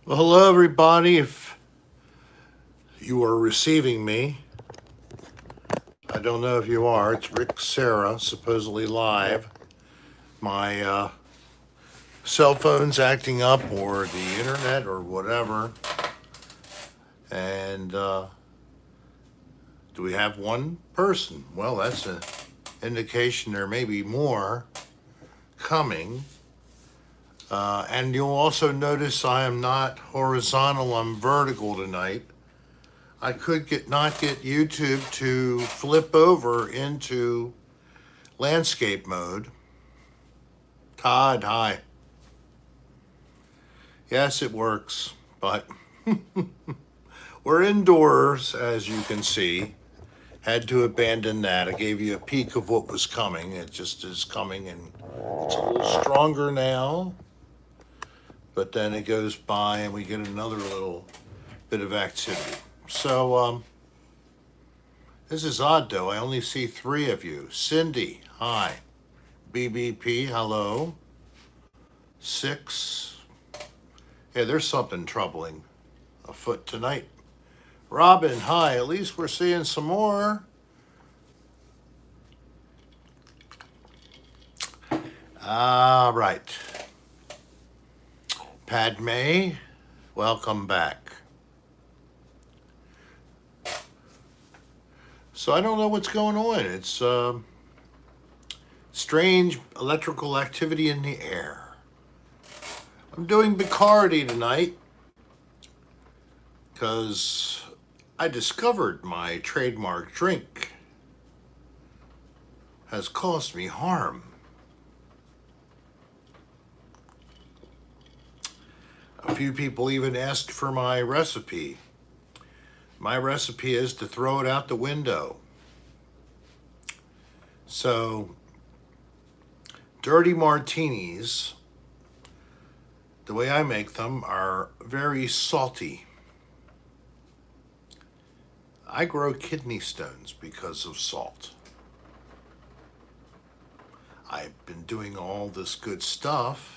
Well, hello, everybody. If you are receiving me, I don't know if you are. It's Rick Sarah, supposedly live. My cell phone's acting up, or the internet, or whatever. And do we have one person? Well, that's an indication there may be more coming. And you'll also notice I am not horizontal, I'm vertical tonight. I could not get YouTube to flip over into landscape mode. Todd, hi. Yes, it works, but we're indoors, as you can see. Had to abandon that. I gave you a peek of what was coming. It just is coming, and it's a little stronger now. But then it goes by, and we get another little bit of activity. So, this is odd, though. I only see three of you. Cindy, hi. BBP, hello. 6. Yeah, there's something troubling afoot tonight. Robin, hi. At least we're seeing some more. All right. Padme, welcome back. So I don't know what's going on. It's strange electrical activity in the air. I'm doing Bacardi tonight because I discovered my trademark drink has caused me harm. A few people even asked for my recipe. My recipe is to throw it out the window. So, dirty martinis, the way I make them, are very salty. I grow kidney stones because of salt. I've been doing all this good stuff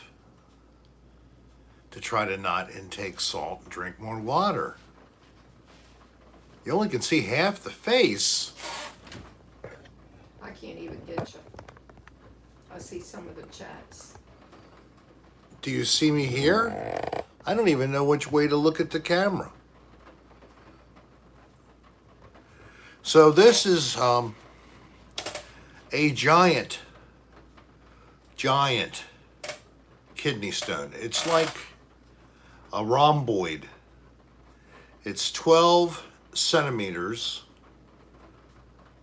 to try to not intake salt and drink more water. You only can see half the face. I can't even get you. I see some of the chats. Do you see me here? I don't even know which way to look at the camera. So this is a giant kidney stone. It's like a rhomboid. It's 12 centimeters.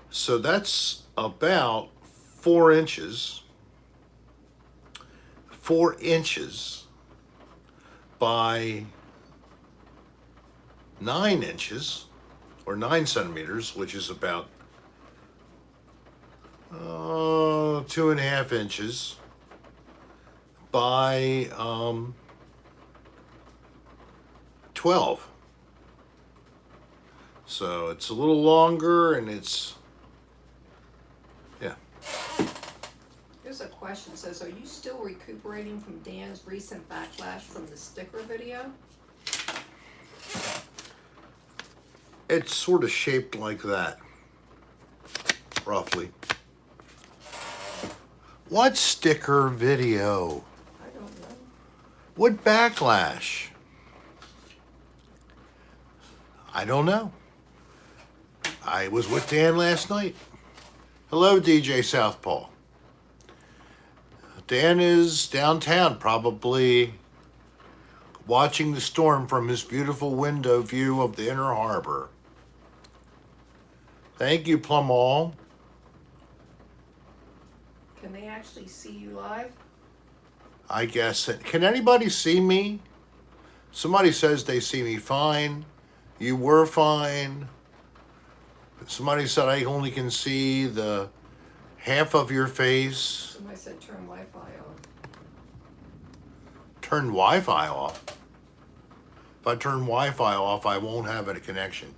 So that's about 4 inches. 4 inches by 9 inches, or 9 centimeters, which is about 2.5 inches by 12. So it's a little longer, and it's, yeah. Here's a question. It says, are you still recuperating from Dan's recent backlash from the sticker video? It's sort of shaped like that, roughly. What sticker video? I don't know. What backlash? I don't know. I was with Dan last night. Hello, DJ Southpaw. Dan is downtown, probably watching the storm from his beautiful window view of the inner harbor. Thank you, Plumall. Can they actually see you live? I guess. Can anybody see me? Somebody says they see me fine. You were fine. Somebody said I only can see the half of your face. Somebody said turn Wi-Fi on. Turn Wi-Fi off. If I turn Wi-Fi off, I won't have a connection.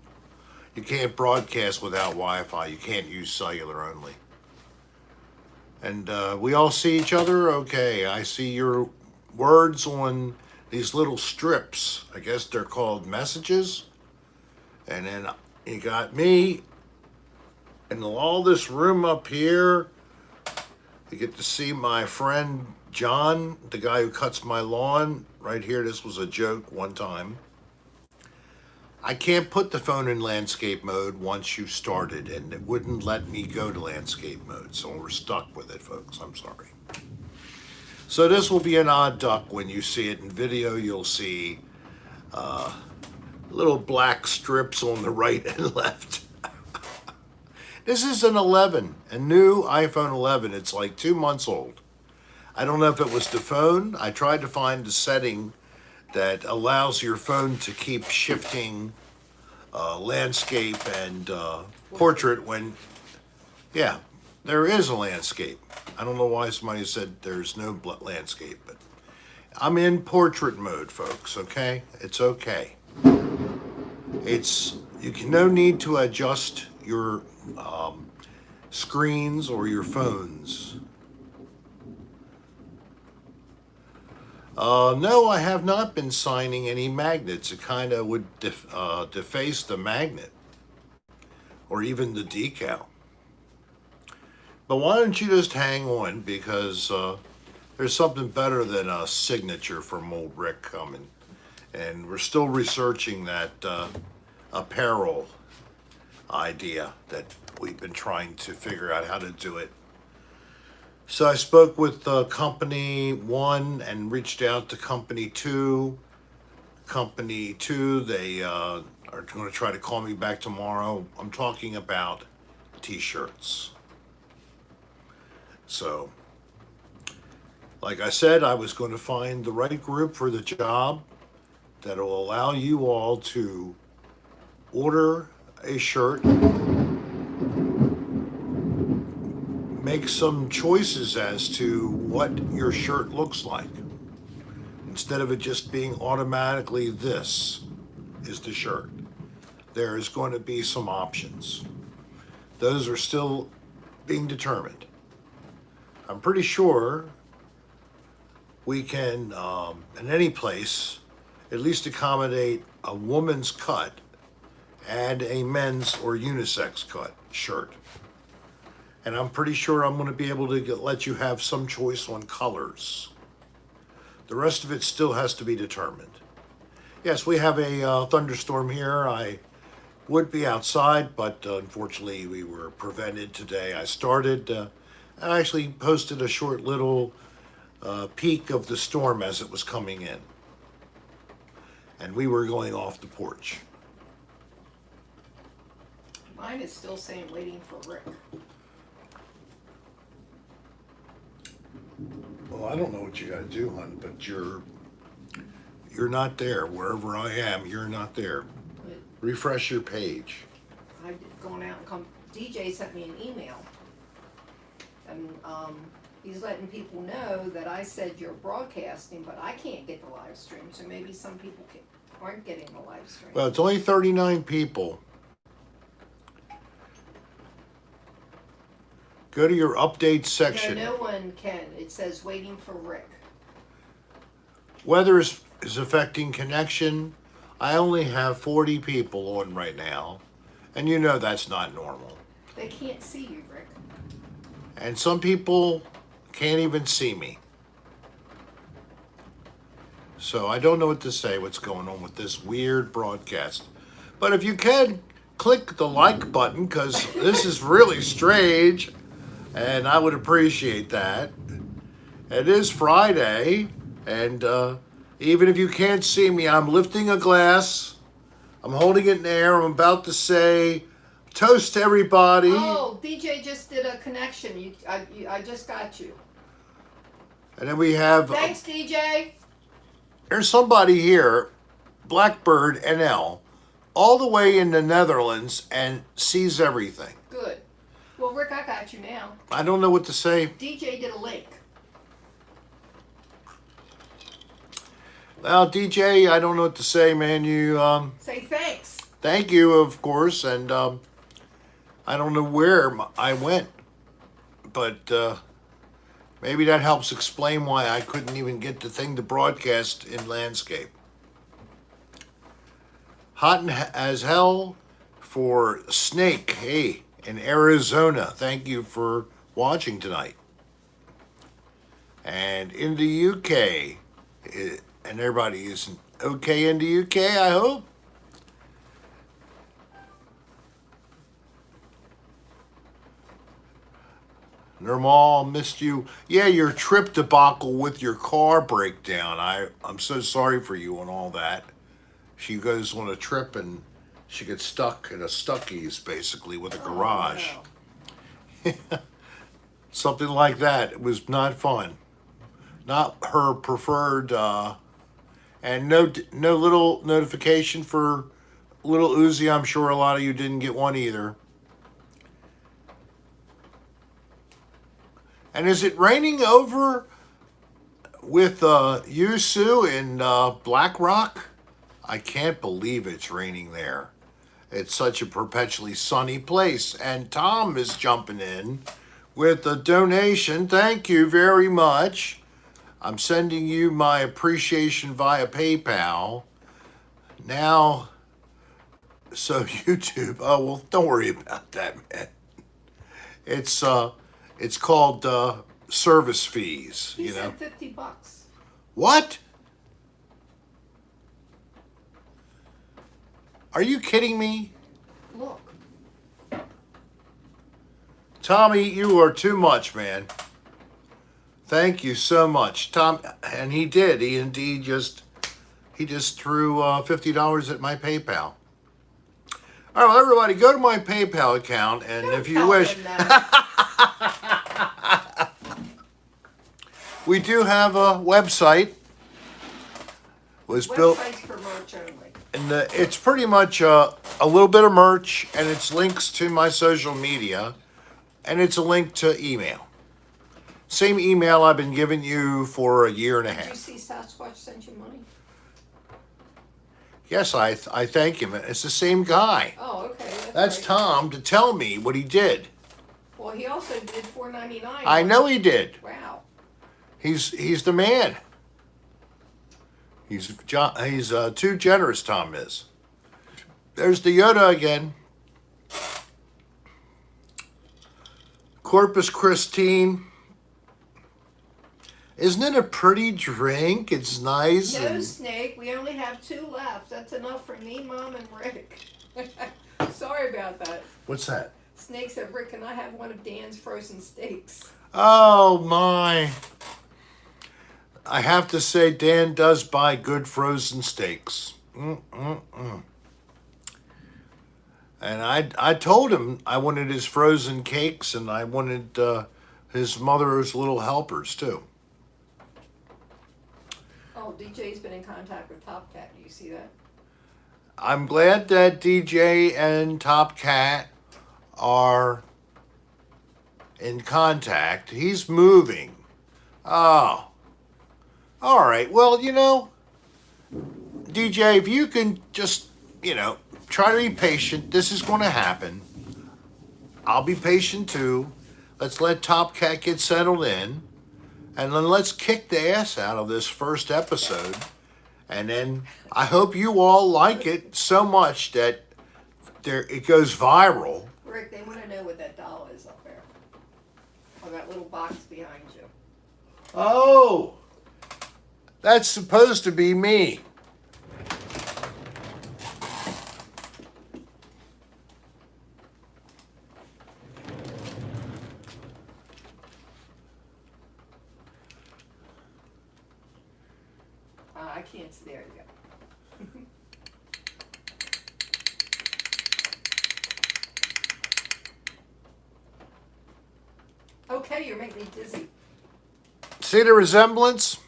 You can't broadcast without Wi-Fi. You can't use cellular only. And we all see each other? Okay, I see your words on these little strips. I guess they're called messages. And then you got me and all this room up here. You get to see my friend John, the guy who cuts my lawn. Right here, this was a joke one time. I can't put the phone in landscape mode once you started, and it wouldn't let me go to landscape mode, so we're stuck with it, folks. I'm sorry. So this will be an odd duck. When you see it in video, you'll see little black strips on the right and left. This is an 11, a new iPhone 11. It's like 2 months old. I don't know if it was the phone. I tried to find the setting that allows your phone to keep shifting landscape and portrait when, yeah, there is a landscape. I don't know why somebody said there's no landscape, but I'm in portrait mode, folks, okay? It's okay. No need to adjust your screens or your phones. No, I have not been signing any magnets. It kind of would deface the magnet or even the decal. But why don't you just hang on, because there's something better than a signature from old Rick coming. And we're still researching that apparel idea that we've been trying to figure out how to do it. So I spoke with company 1 and reached out to company 2. Company 2, they are going to try to call me back tomorrow. I'm talking about t-shirts. So, like I said, I was going to find the right group for the job that will allow you all to order a shirt, make some choices as to what your shirt looks like, instead of it just being automatically this is the shirt. There is going to be some options. Those are still being determined. I'm pretty sure we can, in any place, at least accommodate a woman's cut and a men's or unisex cut shirt. And I'm pretty sure I'm going to be able to let you have some choice on colors. The rest of it still has to be determined. Yes, we have a thunderstorm here. I would be outside, but unfortunately we were prevented today. I actually posted a short little peek of the storm as it was coming in. And we were going off the porch. Mine is still saying waiting for Rick. Well, I don't know what you got to do, hon, but you're not there. Wherever I am, you're not there. Refresh your page. I've gone out and come. DJ sent me an email, and he's letting people know that I said you're broadcasting, but I can't get the live stream. So maybe some people aren't getting the live stream. Well, it's only 39 people. Go to your update section. No one can. It says waiting for Rick. Weather is affecting connection. I only have 40 people on right now, and you know that's not normal. They can't see you, Rick. And some people can't even see me. So I don't know what to say, what's going on with this weird broadcast. But if you can, click the like button, because this is really strange, and I would appreciate that. It is Friday, and even if you can't see me, I'm lifting a glass. I'm holding it in the air. I'm about to say, toast to everybody. Oh, DJ just did a connection. I just got you. And then we have... Thanks, DJ. There's somebody here, Blackbird NL, all the way in the Netherlands, and sees everything. Good. Well, Rick, I got you now. I don't know what to say. DJ did a link. Well, DJ, I don't know what to say, man. You Say thanks. thank you, of course, and I don't know where I went, but Maybe that helps explain why I couldn't even get the thing to broadcast in landscape. Hot as hell for Snake, hey, in Arizona. Thank you for watching tonight. And in the UK, and everybody is okay in the UK, I hope. Normal, missed you. Yeah, your trip debacle with your car breakdown. I'm so sorry for you and all that. She goes on a trip and she gets stuck in a Stuckey's basically with a garage. Oh, Something like that. It was not fun. Not her preferred. And no little notification for little Uzi. I'm sure a lot of you didn't get one either. And is it raining over with you, Sue, in Black Rock? I can't believe it's raining there. It's such a perpetually sunny place. And Tom is jumping in with a donation. Thank you very much. I'm sending you my appreciation via PayPal. Now, so YouTube. Oh, well, don't worry about that, man. It's called service fees, he you know. said $50. What? Are you kidding me? Look. Tommy, you are too much, man. Thank you so much. Tom, and he did. He indeed just threw $50 at my PayPal. All right, well, everybody, go to my PayPal account, and Don't if you tell wish, him that. we do have a website. Was built. Websites for merch only. And it's pretty much a little bit of merch, and it's links to my social media, and it's a link to email. Same email I've been giving you for a year and a Did you half. see Sasquatch sent you money? Yes, I thank him. It's the same guy. Oh, okay. That's right. Tom to tell me what he did. Well, he also did $4.99. I know he did. Wow. He's the man. He's too generous, Tom is. There's the Yoda again. Corpus Christine. Isn't it a pretty drink? It's nice. No, and Snake. We only have 2 left. That's enough for me, Mom, and Rick. Sorry about that. what's that? Snake said, Rick, can I have one of Dan's frozen steaks? Oh my. I have to say, Dan does buy good frozen steaks. And I told him I wanted his frozen cakes, and I wanted his mother's little helpers too. Oh, DJ's been in contact with Top Cat. Do you see that? I'm glad that DJ and Top Cat are in contact. He's moving. Oh. All right. Well, you know, DJ, if you can just, try to be patient. This is going to happen. I'll be patient too. Let's let Top Cat get settled in. And then let's kick the ass out of this first episode. And then I hope you all like it so much that it goes viral. Rick, they want to know what that doll is up there. On that little box behind you. Oh, that's supposed to be me. I can't see. There you go. Okay, you're making me dizzy. See the resemblance?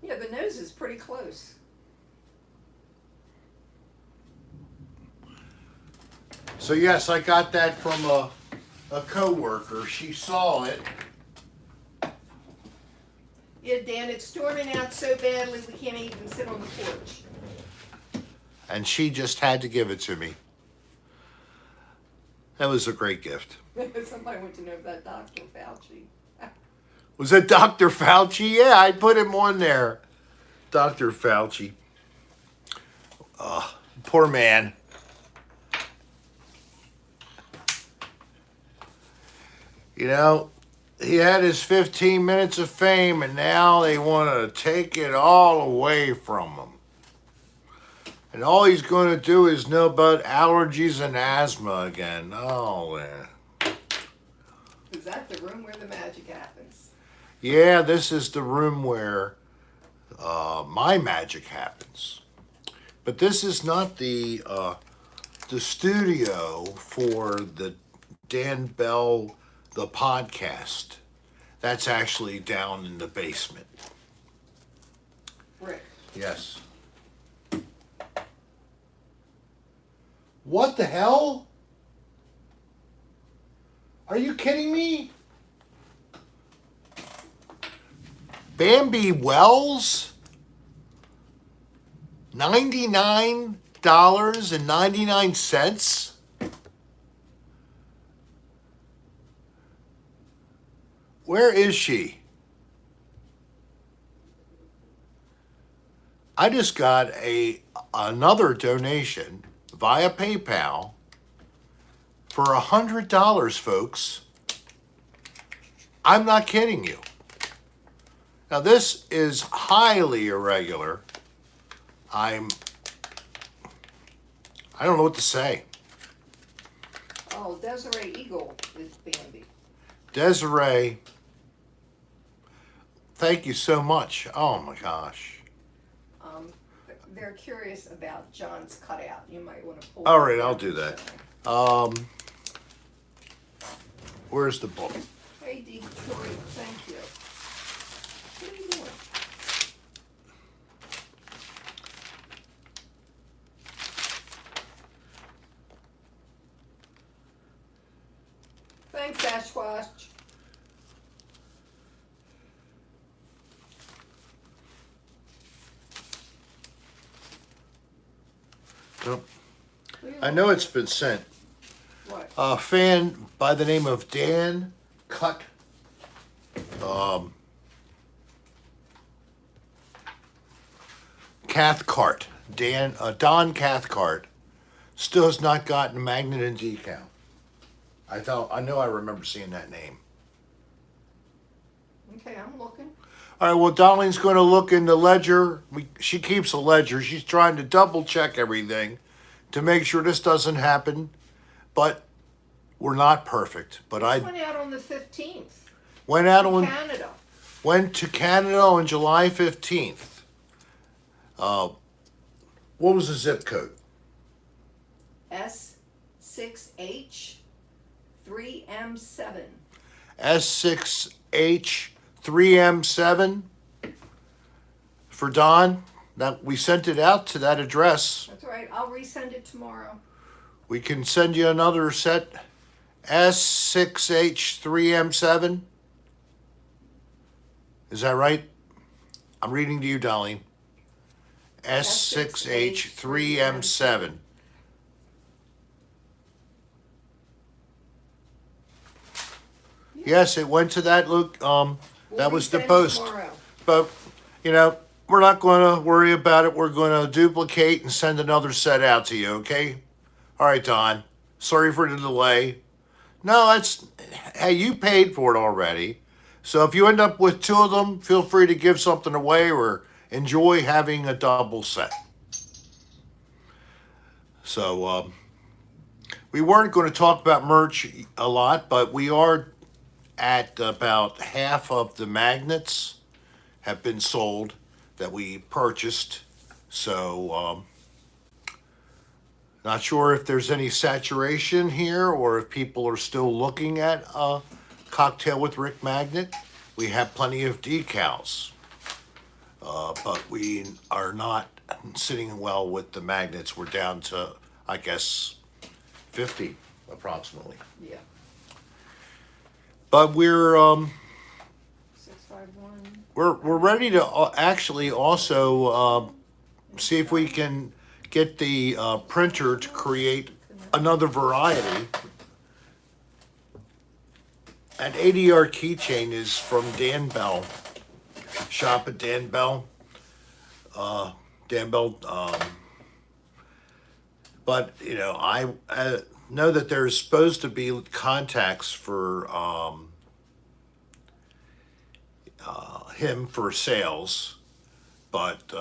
Yeah, the nose is pretty close. So yes, I got that from a co-worker. She saw it. Yeah, Dan, it's storming out so badly we can't even sit on the porch. And she just had to give it to me. That was a great gift. Somebody wants to know about Dr. Fauci. Was it Dr. Fauci? Yeah, I put him on there. Dr. Fauci. Poor man. You know, he had his 15 minutes of fame, and now they want to take it all away from him. And all he's going to do is know about allergies and asthma again. Oh, man. Is that the room where the magic happens? Yeah, this is the room where my magic happens. But this is not the studio for the Dan Bell, the podcast. That's actually down in the basement. Rick. Yes. What the hell? Are you kidding me? Bambi Wells? $99.99? Where is she? I just got another donation via PayPal for $100, folks. I'm not kidding you. Now this is highly irregular. I don't know what to say. Oh, Desiree Eagle is Bambi. Desiree, thank you so much. Oh my gosh. They're curious about John's cutout. You might want to pull. All right, I'll do that. Where's the book? Hey, Detroit, thank you. What are you doing? Thanks, Ashwash. Nope. I know it's been sent. What? A fan by the name of Dan Cathcart. Don Cathcart still has not gotten a magnet and decal. I know I remember seeing that name. Okay, I'm looking. All right, well, Dolline's going to look in the ledger. She keeps a ledger. She's trying to double check everything to make sure this doesn't happen. But we're not perfect. But This went out on the 15th. went out In on Canada. went to Canada on July 15th. What was the zip code? S6H3M7. S6H3M7 for Don. That we sent it out to that address. That's all right. I'll resend it tomorrow. We can send you another set. S6H3M7. Is that right? I'm reading to you, Dolline. S6H3M7. Yes, it went to that look. That was the resend post. tomorrow. But we're not going to worry about it. We're going to duplicate and send another set out to you. Okay? All right, Don. Sorry for the delay. No, hey, you paid for it already. So if you end up with two of them, feel free to give something away or enjoy having a double set. So we weren't going to talk about merch a lot, but we are at about half of the magnets have been sold that we purchased. So not sure if there's any saturation here or if people are still looking at a cocktail with Rick magnet. We have plenty of decals, but we are not sitting well with the magnets. We're down to, I guess, 50 approximately. Yeah. But we're 651. we're ready to actually also see if we can get the printer to create another variety. An ADR keychain is from Dan Bell. Shop at Dan Bell. Dan Bell. But you know, I know that there's supposed to be contacts for him for sales, but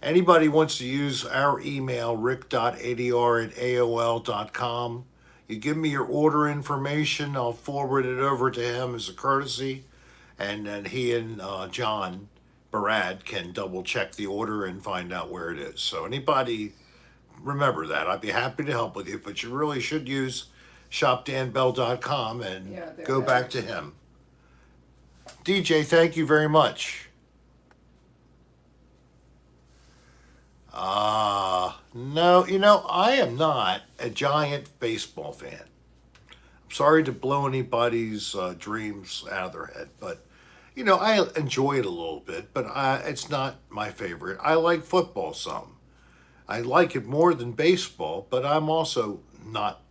anybody wants to use our email rick.adr@aol.com. You give me your order information, I'll forward it over to him as a courtesy, and then he and John Barad can double check the order and find out where it is. So anybody, remember that. I'd be happy to help with you, but you really should use shopdanbell.com and Yeah, they're go back to better. him. DJ, thank you very much. No, you know, I am not a giant baseball fan. I'm sorry to blow anybody's dreams out of their head, but you know, I enjoy it a little bit, but it's not my favorite. I like football some. I like it more than baseball, but I'm also not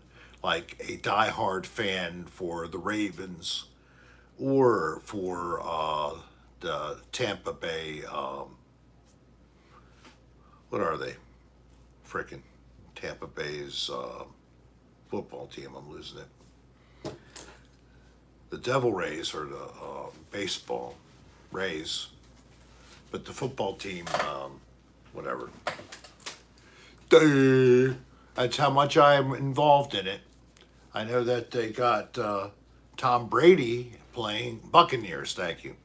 like a diehard fan for the Ravens or for the Tampa Bay. What are they? Frickin' Tampa Bay's football team. I'm losing it. The Devil Rays are the baseball Rays, but the football team, whatever. That's how much I'm involved in it. I know that they got Tom Brady playing Buccaneers. Thank you.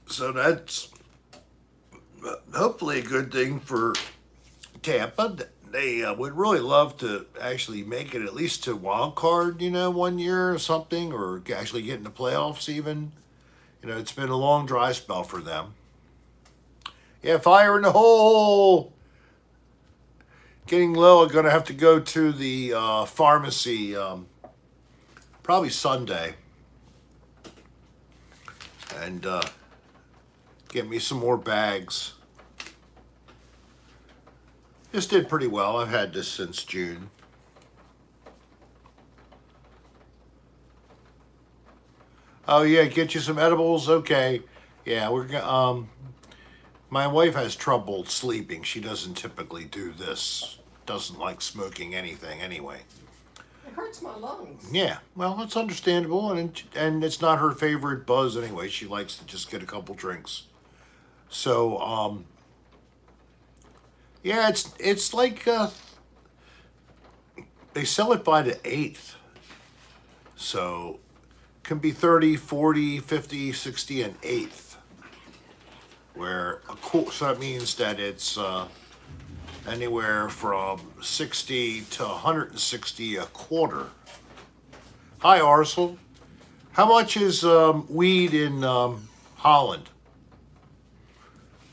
So that's hopefully a good thing for Tampa. They would really love to actually make it at least to wild card, you know, one year or something, or actually get in the playoffs even. You know, it's been a long dry spell for them. Yeah, fire in the hole. Getting low. I'm gonna have to go to the pharmacy probably Sunday and get me some more bags. This did pretty well. I've had this since June. Oh yeah, get you some edibles. Okay, yeah, my wife has trouble sleeping. She doesn't typically do this. Doesn't like smoking anything anyway. It hurts my lungs. Yeah, well, that's understandable, and it's not her favorite buzz anyway. She likes to just get a couple drinks. So yeah, it's like they sell it by the eighth. So can be 30, 40, 50, 60 an eighth. Where so that means that it's anywhere from 60 to 160 a quarter. Hi, Arcel. How much is weed in Holland?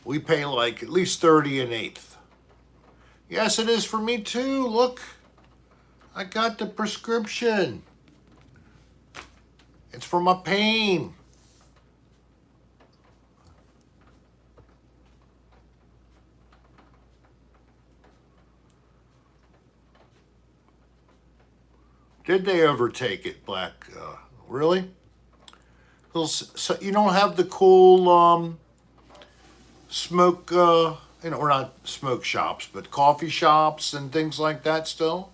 We pay like at least 30 an eighth. Yes, it is for me too. Look, I got the prescription. It's for my pain. Did they overtake it, Black? Really? So you don't have the cool smoke, you know, or not smoke shops, but coffee shops and things like that still?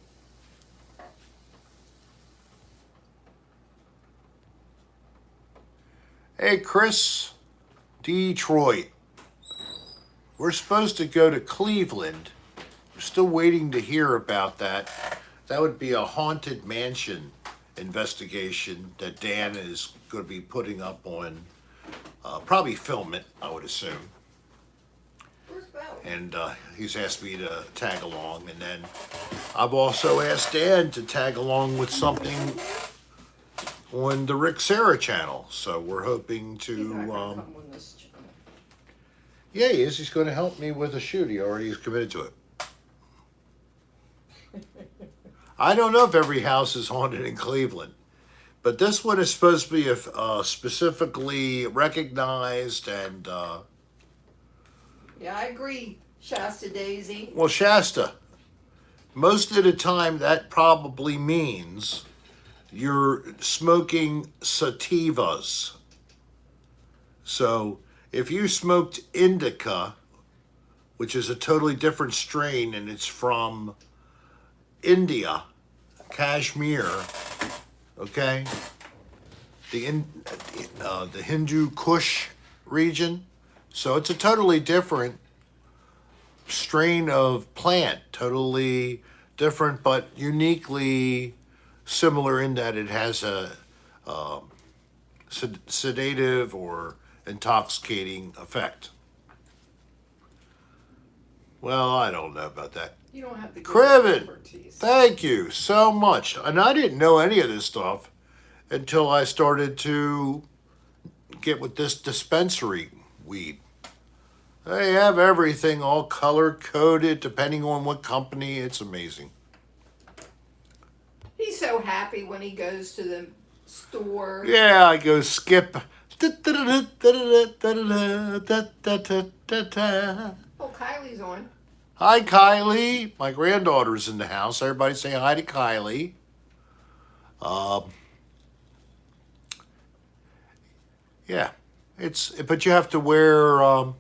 Hey, Chris, Detroit. We're supposed to go to Cleveland. We're still waiting to hear about that. That would be a haunted mansion investigation that Dan is going to be putting up on, probably film it, I would assume. Where's Bo? And he's asked me to tag along. And then I've also asked Dan to tag along with something on the Rick Sarah channel. So we're hoping He's not gonna to, come on this channel. yeah, he is. He's going to help me with a shoot. He already is committed to it. I don't know if every house is haunted in Cleveland, but this one is supposed to be specifically recognized and, Yeah, I agree, Shasta Daisy. well, Shasta. most of the time that probably means you're smoking sativas. So if you smoked indica, which is a totally different strain and it's from India, Kashmir, okay, the Hindu Kush region. So it's a totally different strain of plant, totally different, but uniquely similar in that it has a sedative or intoxicating effect. Well, I don't know about that. You don't have to give Criven, expertise. thank you so much. And I didn't know any of this stuff until I started to get with this dispensary weed. They have everything all color coded depending on what company. It's amazing. He's so happy when he goes to the store. Yeah, I go skip. Oh, Kylie's on. Hi, Kylie. My granddaughter's in the house. Everybody say hi to Kylie. Yeah, but you have to wear a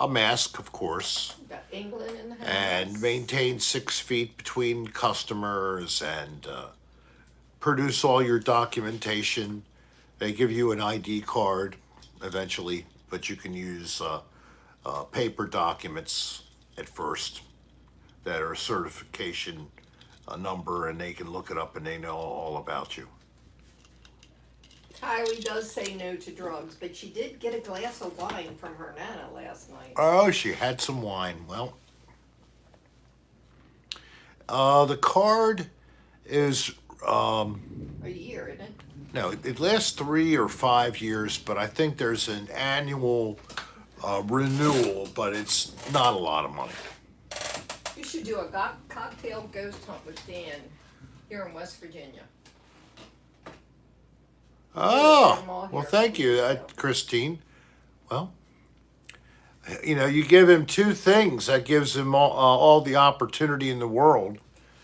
mask, of course, We got England in the house. and maintain 6 feet between customers and produce all your documentation. They give you an ID card eventually, but you can use paper documents at first that are a certification number, and they can look it up and they know all about you. Kylie does say no to drugs, but she did get a glass of wine from her Nana last night. Oh, she had some wine. Well, the card is A year, isn't it? no, it lasts 3 or 5 years, but I think there's an annual renewal, but it's not a lot of money. You should do a cocktail ghost hunt with Dan here in West Virginia. Oh, well, thank you, Christine. Well, you give him two things, that gives him all the opportunity in the world.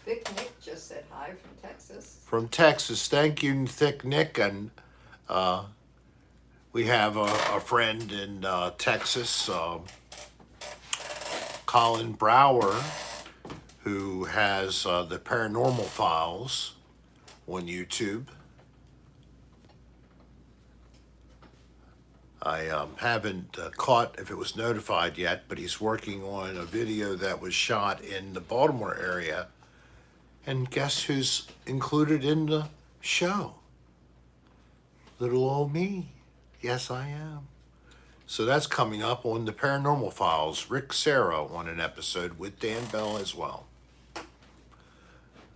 Vic Nick just said hi from Texas. From Texas, thank you, Thick Nick, and we have a friend in Texas, Colin Brower, who has the Paranormal Files on YouTube. I haven't caught if it was notified yet, but he's working on a video that was shot in the Baltimore area. And guess who's included in the show? Little old me. Yes, I am. So that's coming up on the Paranormal Files. Rick Serra on an episode with Dan Bell as well.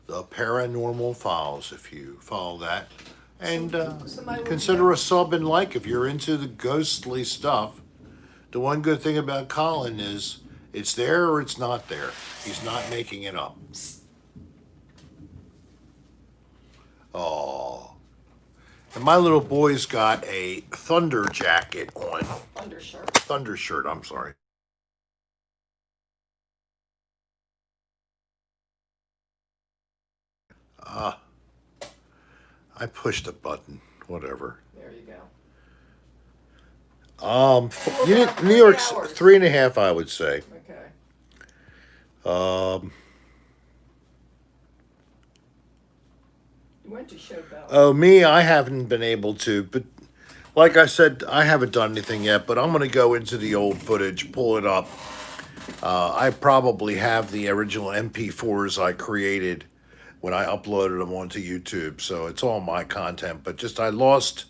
The Paranormal Files, if you follow that. And consider a sub and like if you're into the ghostly stuff. The one good thing about Colin is it's there or it's not there. He's not making it up. Oh. And my little boy's got a thunder jacket on. Undershirt. Thunder shirt, I'm sorry. I pushed a button. Whatever. There you go. New York's 3.5, I would say. Okay. You went to show Bell. Oh, me, I haven't been able to, but like I said, I haven't done anything yet, but I'm going to go into the old footage, pull it up. I probably have the original MP4s I created when I uploaded them onto YouTube, so it's all my content, but just I lost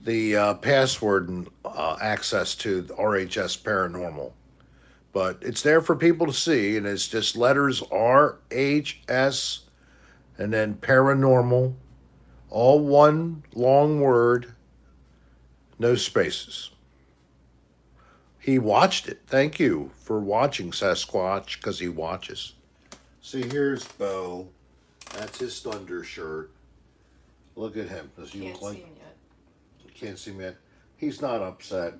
the password and access to RHS Paranormal. But it's there for people to see, and it's just letters RHS and then Paranormal, all one long word, no spaces. He watched it. Thank you for watching, Sasquatch, because he watches. See, here's Bo. That's his thunder shirt. Look at him. Does he Can't look like? see him yet. You can't see him yet. He's not upset.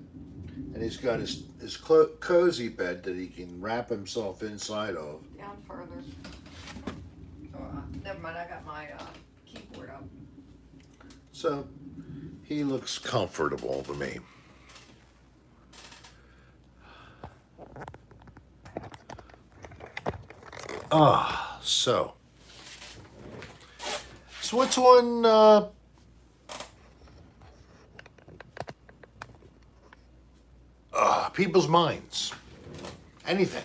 And he's got his cozy bed that he can wrap himself inside of. Down further. Never mind, I got my keyboard up. So he looks comfortable to me. So what's on people's minds? Anything.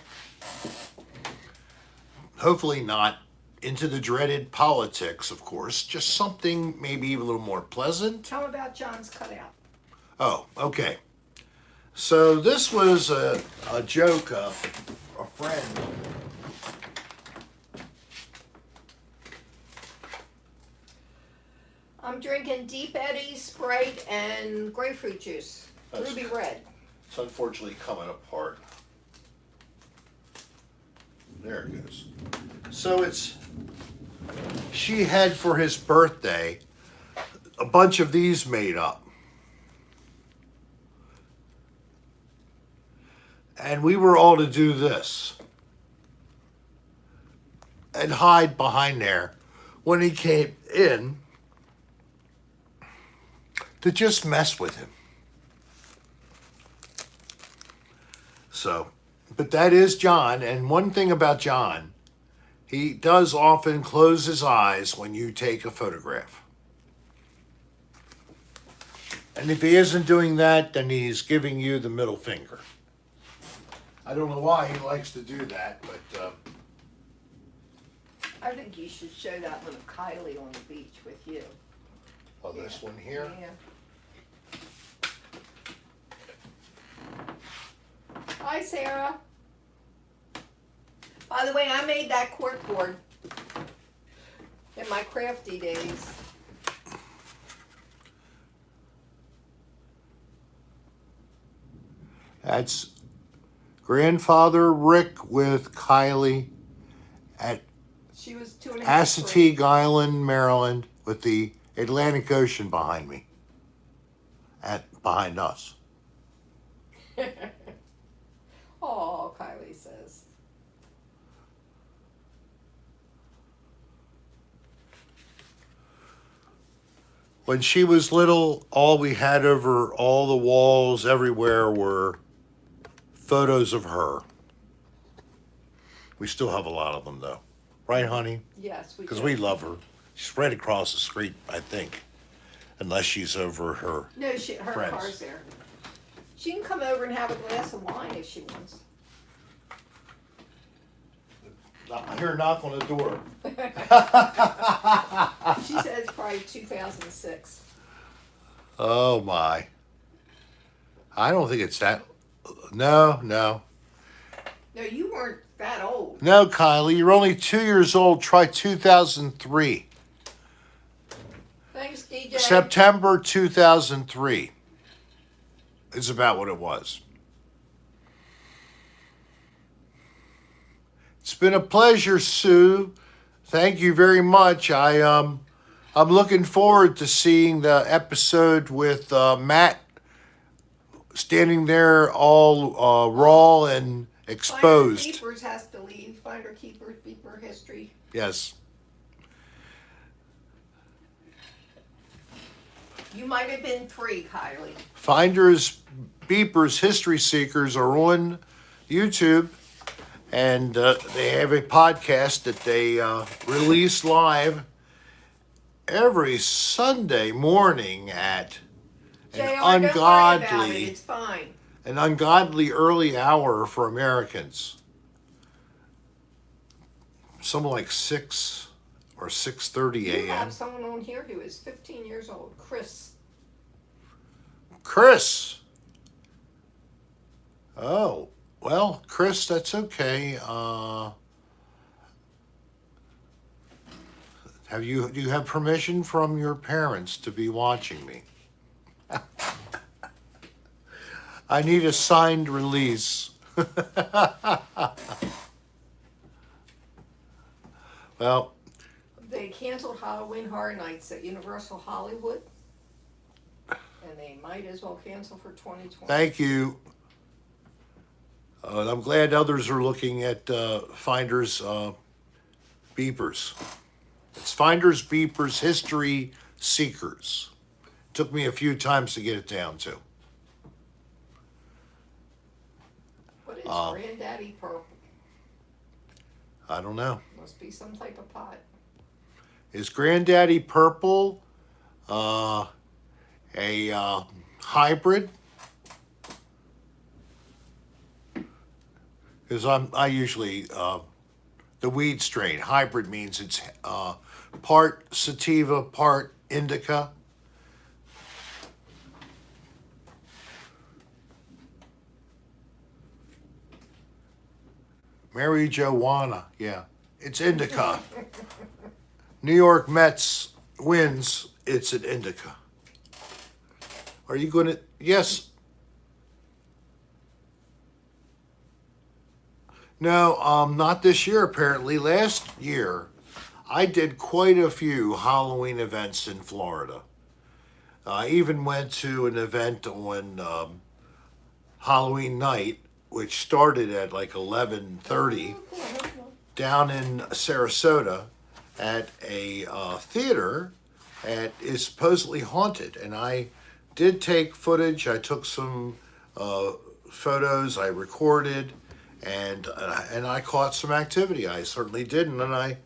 Hopefully not into the dreaded politics, of course. Just something maybe a little more pleasant. Tell me about John's cutout. Oh, okay. So this was a joke of a friend. I'm drinking Deep Eddy, Sprite, and grapefruit juice. That's- Ruby red. It's unfortunately coming apart. There it goes. So she had for his birthday a bunch of these made up. And we were all to do this and hide behind there when he came in to just mess with him. So, but that is John, and one thing about John, he does often close his eyes when you take a photograph. And if he isn't doing that, then he's giving you the middle finger. I don't know why he likes to do that, but I think you should show that little Kylie on the beach with you. this one here. Yeah. Hi, Sarah. By the way, I made that cork board in my crafty days. That's grandfather Rick with Kylie at She was 2.5. Assateague Island, Maryland, with the Atlantic Ocean behind me. Behind us. Oh, Kylie says. When she was little, all we had over all the walls everywhere were photos of her. We still have a lot of them, though. Right, honey? Yes, we Because do. we love her. She's right across the street, I think. Unless she's over her. No, her friends. car's there. She can come over and have a glass of wine if she wants. I hear a knock on the door. She says probably 2006. Oh, my. I don't think it's that. No. No, you weren't that old. No, Kylie, you're only 2 years old. Try 2003. Thanks, DJ. September 2003 is about what it was. It's been a pleasure, Sue. Thank you very much. I'm looking forward to seeing the episode with Matt standing there all raw and exposed. Finder Keepers has to leave. Finder Keepers, Beeper History. Yes. You might have been 3, Kylie. Finders, Beepers, History Seekers are on YouTube, and they have a podcast that they release live every Sunday morning at JR, don't worry about it. It's fine. an ungodly early hour for Americans. Something like 6 or 6:30 You a.m. have someone on here who is 15 years old, Chris. Chris. Oh, well, Chris, that's okay. Do you have permission from your parents to be watching me? I need a signed release. Well, They canceled Halloween Horror Nights at Universal Hollywood, and they might as well cancel for 2020. thank you. I'm glad others are looking at Finders Beepers. It's Finders, Beepers, History, Seekers. Took me a few times to get it down to. What is Granddaddy Purple? I don't know. Must be some type of pot. Is Granddaddy Purple a hybrid? Because I usually the weed strain. Hybrid means it's part sativa, part indica. Mary Joanna, yeah, it's indica. New York Mets wins. It's an indica. Are you going to? Yes. No, not this year. Apparently, last year, I did quite a few Halloween events in Florida. I even went to an event on Halloween night, which started at like 11:30, down in Sarasota, at a theater that is supposedly haunted. And I did take footage. I took some photos. I recorded, and I caught some activity. I certainly did, and then I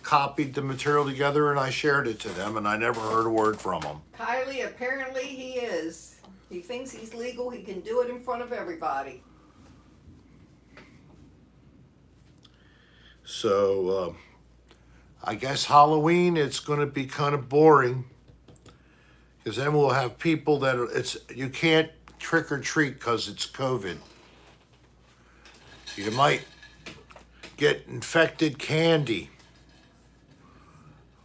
copied the material together and I shared it to them, and I never heard a word from them. Kylie, apparently he is. He thinks he's legal. He can do it in front of everybody. So I guess Halloween, it's going to be kind of boring, because then we'll have people that you can't trick or treat because it's COVID. You might get infected candy,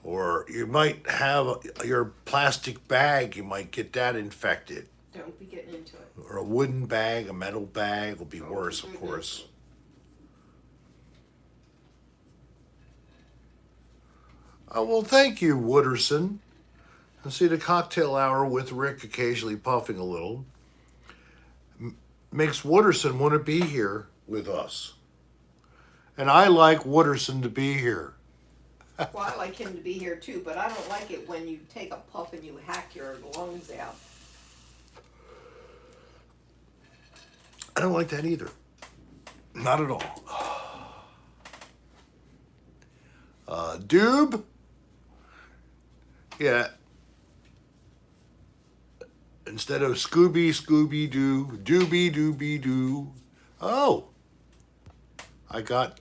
or you might have your plastic bag, you might get that infected. Don't be getting into it. Or a wooden bag, a metal bag will be worse, of course. Oh, well, thank you, Wooderson. I see the cocktail hour with Rick occasionally puffing a little makes Wooderson want to be here with us. And I like Wooderson to be here. Well, I like him to be here too, but I don't like it when you take a puff and you hack your lungs out. I don't like that either. Not at all. Doob? Yeah. Instead of Scooby, Scooby-Doo, Doobie-Doobie-Doo. Oh. I got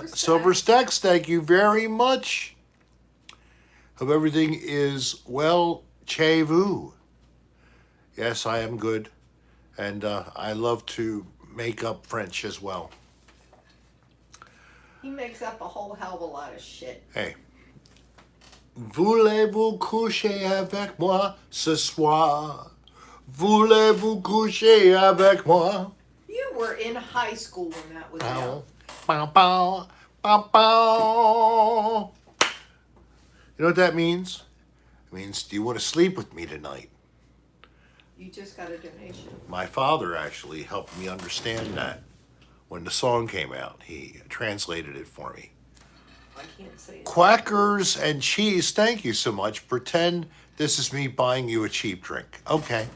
Silver Stacks. Thank you very much. Hope everything is well, che vous. Yes, I am good. And I love to make up French as well. He makes up a whole hell of a lot of shit. Hey. Voulez-vous coucher avec moi ce soir? Voulez-vous coucher avec moi? You were in high school when that was out. Bow, bow, bow, bow. You know what that means? It means, do you want to sleep with me tonight? You just got a donation. My father actually helped me understand that when the song came out. He translated it for me. I can't say that. Quackers and cheese, thank you so much. Pretend this is me buying you a cheap drink. Okay.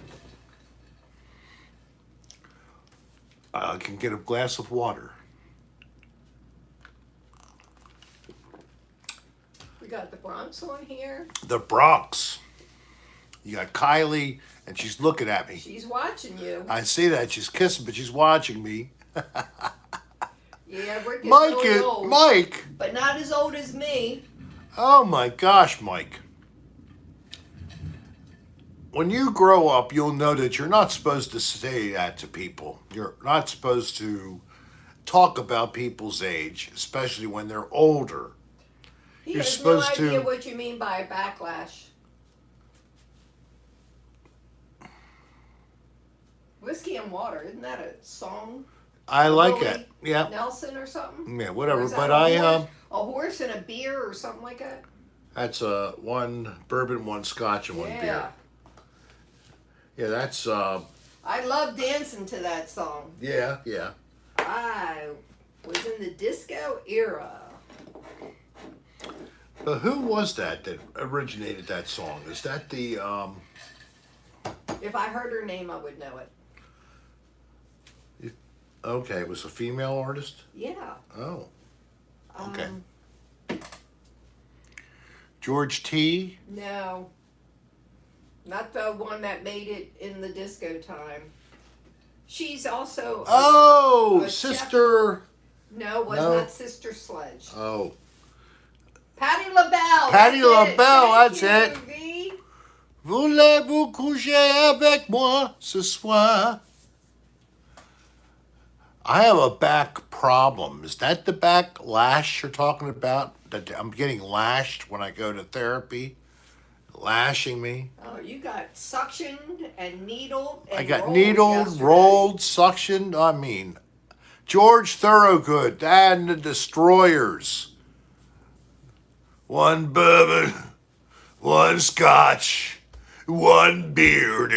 I can get a glass of water. We got the Bronx on here. The Bronx. You got Kylie, and she's looking at me. She's watching you. I see that. She's kissing, but she's watching me. Yeah, we're getting really old. Mike. But not as old as me. Oh my gosh, Mike. When you grow up, you'll know that you're not supposed to say that to people. You're not supposed to talk about people's age, especially when they're older. He You're has supposed no idea to. what you mean by a backlash. Whiskey and Water, isn't that a song? I like Willie it. Yeah. Nelson or something? Yeah, Or whatever. is that But a horse and a beer or something like that? that's one bourbon, one scotch, and one beer. Yeah, that's I love dancing to that song. yeah. I was in the disco era. But who was that originated that song? Is that the If I heard her name, I would know it. okay, it was a female artist? Yeah. Oh. Okay. Um, George T. No. Not the one that made it in the disco time. She's also. Oh, a Sister. No, was No. not Sister Sledge. Oh. Patti LaBelle. Patti that's LaBelle, Thank that's you, V. Voulez-vous coucher avec moi ce soir? I have a back problem. Is that the backlash you're talking about? That I'm getting lashed when I go to therapy? Lashing me? Oh, you got suctioned and needled. And I got rolled needled, yesterday. rolled, suctioned. I mean, George Thorogood and the Destroyers. One bourbon, one scotch, one beer.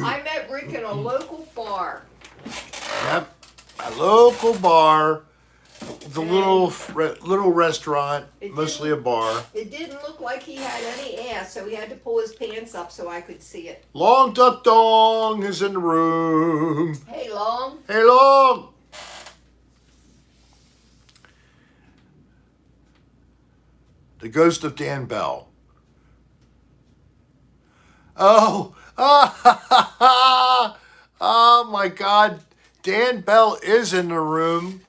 I met Rick in a local bar. Yep, a local bar, the little restaurant, mostly a bar. It didn't look like he had any ass, so he had to pull his pants up so I could see it. Long Duck Dong is in the room. Hey, Long. Hey, Long. The Ghost of Dan Bell. Oh, oh my God. Dan Bell is in the room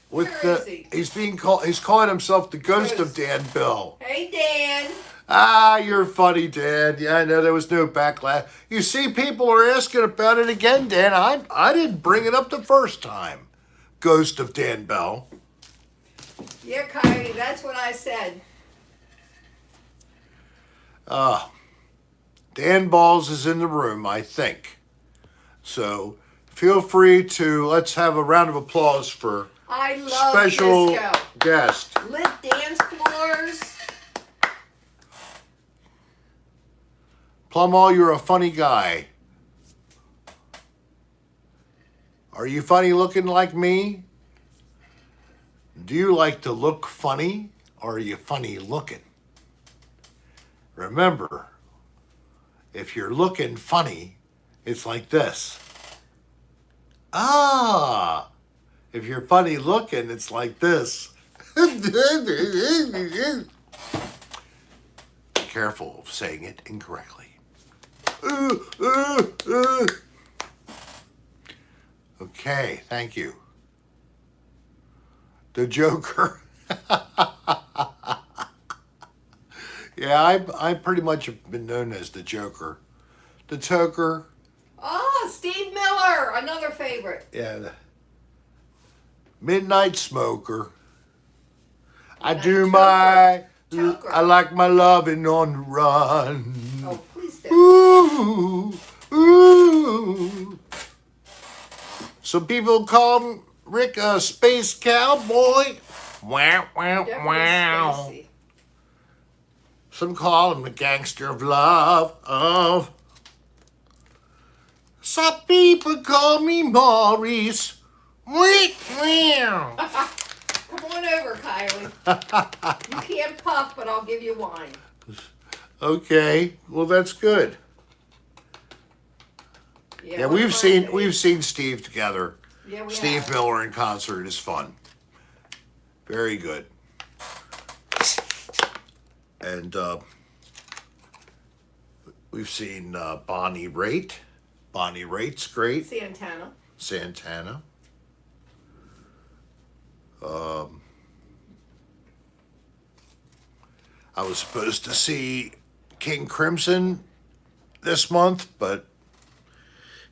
with Where is he? He's calling himself the Ghost of Dan Bell. Hey, Dan. Ah, you're funny, Dan. Yeah, I know there was no backlash. You see, people are asking about it again, Dan. I didn't bring it up the first time. Ghost of Dan Bell. Yeah, Kyrie, that's what I said. Dan Balls is in the room, I think. So feel free to, let's have a round of applause for I love special disco. guest. Lit dance floors. Plumall, you're a funny guy. Are you funny looking like me? Do you like to look funny, or are you funny looking? Remember, if you're looking funny, it's like this. Ah, if you're funny looking, it's like this. Careful of saying it incorrectly. Okay, thank you. The Joker. Yeah, I pretty much have been known as the Joker. The Toker. Oh, Steve Miller, another favorite. Yeah. The Midnight Smoker. I do my. Toker. I like my loving on the run. Oh, please do. Ooh, ooh. Some people call Rick a space cowboy. Wow, wow, Definitely wow. spacey. Some call him the gangster of love. Some people call me Maurice. Wow. Come on over, Kylie. You can't puff, but I'll give you wine. Okay, well that's good. Yeah, one of my we've favorites. seen Steve together. Yeah, we Steve have. Miller in concert is fun. Very good. And we've seen Bonnie Raitt. Bonnie Raitt's great. Santana. I was supposed to see King Crimson this month, but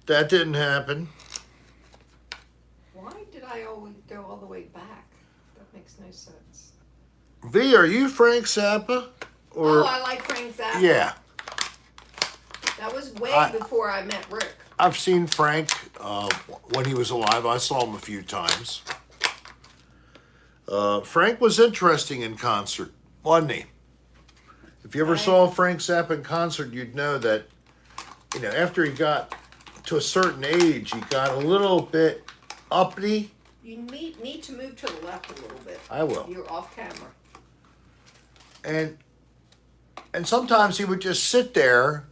that didn't happen. Why did I always go all the way back? That makes no sense. V, are you Frank Zappa? Or Oh, I like Frank Zappa. yeah, That was way I- before I met Rick. I've seen Frank when he was alive. I saw him a few times. Frank was interesting in concert, wasn't he? If you ever Right. saw Frank Zappa in concert, you'd know that, after he got to a certain age, he got a little bit uppity, You need to move to the left a little bit. I will. You're off camera. And sometimes he would just sit there,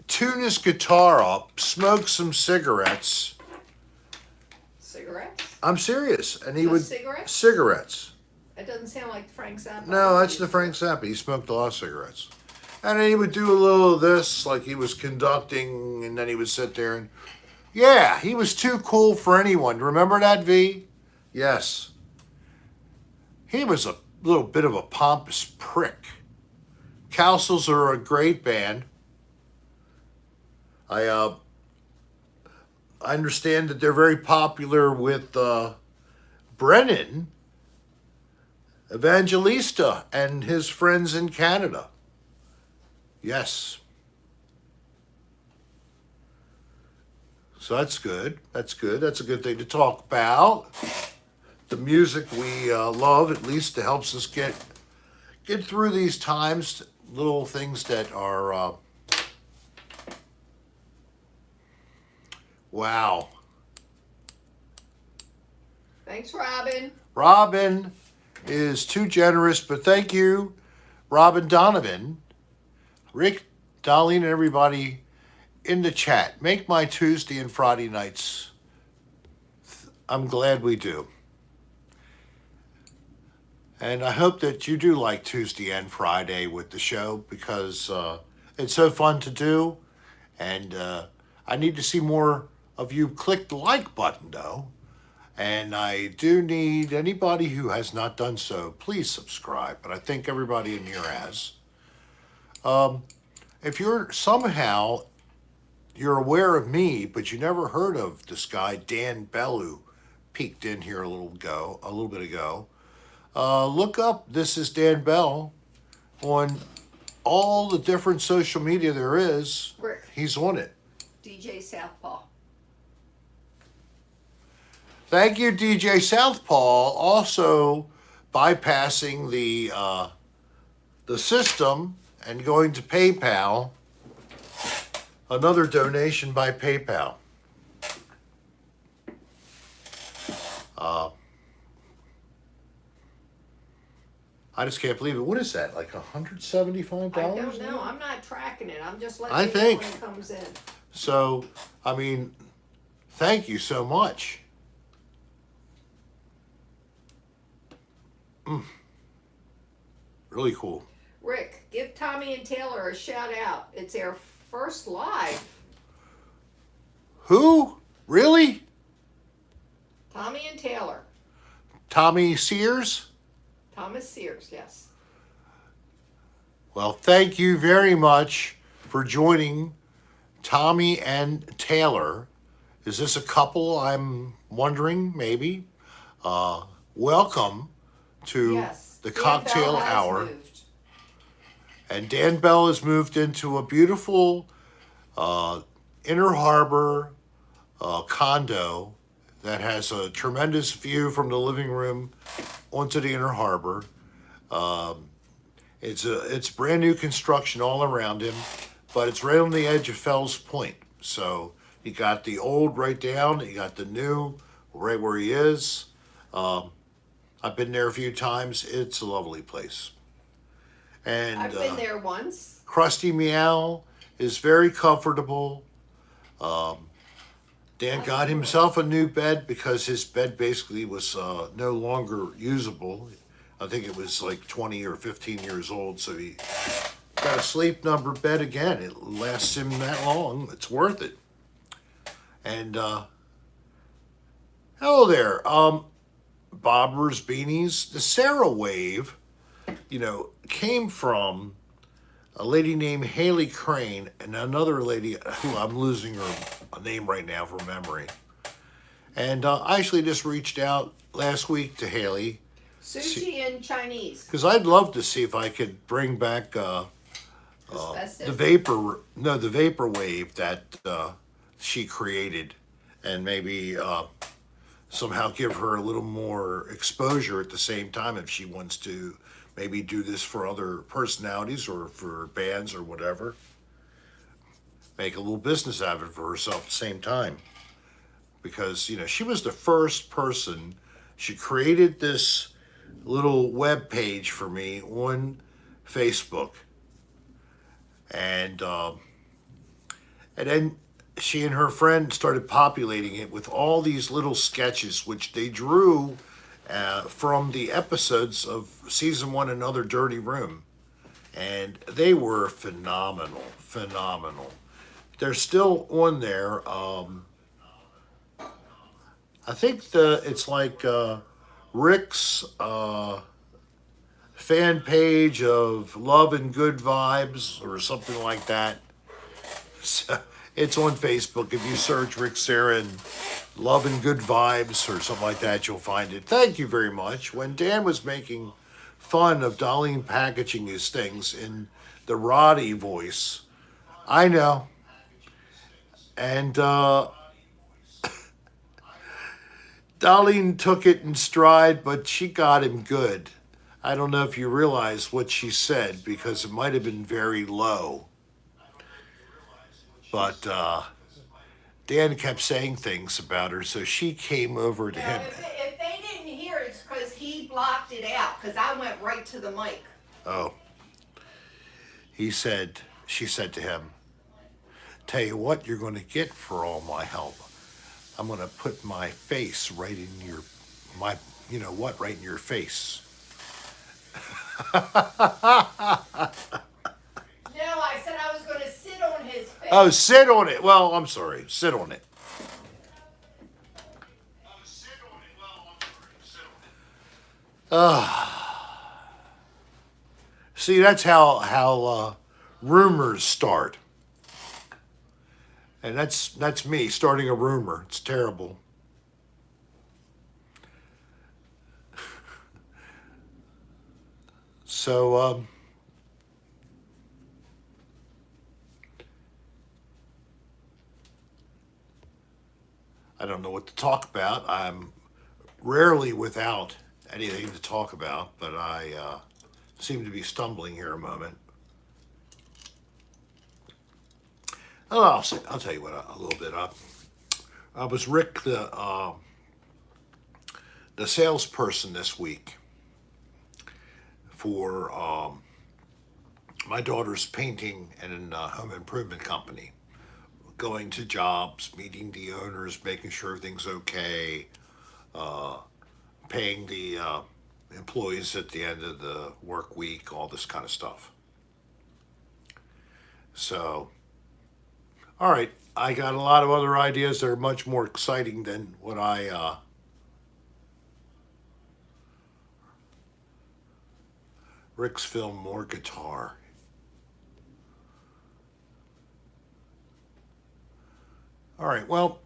tune his guitar up, smoke some cigarettes. Cigarettes? I'm serious. And he Just would cigarettes? cigarettes. It doesn't sound like Frank Zappa. No, that's the Frank Zappa. He smoked a lot of cigarettes. And then he would do a little of this, like he was conducting, and then he would sit there and, yeah, he was too cool for anyone. Remember that, V? Yes. He was a little bit of a pompous prick. Cowsills are a great band. I understand that they're very popular with Brennan Evangelista and his friends in Canada. Yes. So that's good. That's good. That's a good thing to talk about. The music we love, at least, it helps us get through these times. Little things that are wow. Thanks, Robin. Robin is too generous, but thank you, Robin Donovan, Rick, Dolline, and everybody in the chat. Make my Tuesday and Friday nights. I'm glad we do. And I hope that you do like Tuesday and Friday with the show because it's so fun to do. And I need to see more of you click the like button, though. And I do need anybody who has not done so, please subscribe. But I think everybody in here has. If you're somehow, you're aware of me, but you never heard of this guy, Dan Bellew, peeked in here a little bit ago. Look up This is Dan Bell on all the different social media there is. Rick. He's on it. DJ Southpaw. Thank you, DJ Southpaw. Also bypassing the system and going to PayPal. Another donation by PayPal. I just can't believe it. What is that? Like $175? I don't know. I'm not tracking it. I'm just letting I you know think. when it comes in. So, I mean, thank you so much. Really cool. Rick, give Tommy and Taylor a shout out. It's their first live. Who? Really? Tommy and Taylor. Tommy Sears? Thomas Sears, yes. Well, thank you very much for joining Tommy and Taylor. Is this a couple? I'm wondering, maybe. Welcome to Yes. the Dan cocktail Bell has hour. moved. And Dan Bell has moved into a beautiful Inner Harbor condo that has a tremendous view from the living room onto the Inner Harbor. It's brand new construction all around him, but it's right on the edge of Fells Point. So you got the old right down, you got the new right where he is. I've been there a few times. It's a lovely place. And I've been there once. Krusty Meow is very comfortable. Dan got himself a new bed because his bed basically was no longer usable. I think it was like 20 or 15 years old, so he got a sleep number bed again. It lasts him that long. It's worth it. And hello there, Bobbers, Beanies. The Sarah Wave, came from a lady named Haley Crane and another lady who I'm losing her name right now from memory. And I actually just reached out last week to Haley Sushi and Chinese. because I'd love to see if I could bring back the vapor wave that she created, and maybe somehow give her a little more exposure at the same time if she wants to maybe do this for other personalities or for bands or whatever. Make a little business out of it for herself at the same time. because, she was the first person. She created this little web page for me on Facebook. And then she and her friend started populating it with all these little sketches, which they drew from the episodes of season 1, Another Dirty Room. And they were phenomenal, phenomenal. They're still on there. I think it's like Rick's fan page of Love and Good Vibes or something like that. So it's on Facebook. If you search Rick Sarah and Love and Good Vibes or something like that, you'll find it. Thank you very much. When Dan was making fun of Dolline packaging his things in the Roddy voice, I know. And Dolline took it in stride, but she got him good. I don't know if you realize what she said because it might have been very low. But Dan kept saying things about her, so she came over to him. If they didn't hear it, it's because he blocked it out, because I went right to the mic. Oh. She said to him, "Tell you what you're going to get for all my help. I'm going to put my face right in right in your face." No, I said I was going to sit on his face. Oh, sit on it. Well, I'm sorry. Sit on it. See, that's how rumors start. And that's me starting a rumor. It's terrible. So, I don't know what to talk about. I'm rarely without anything to talk about, but I seem to be stumbling here a moment. Oh, I'll tell you what a little bit. I was Rick, the salesperson this week for my daughter's painting and home improvement company. Going to jobs, meeting the owners, making sure everything's okay, paying the employees at the end of the work week, all this kind of stuff. So, all right, I got a lot of other ideas that are much more exciting than what Rick's film More Guitar. All right, well,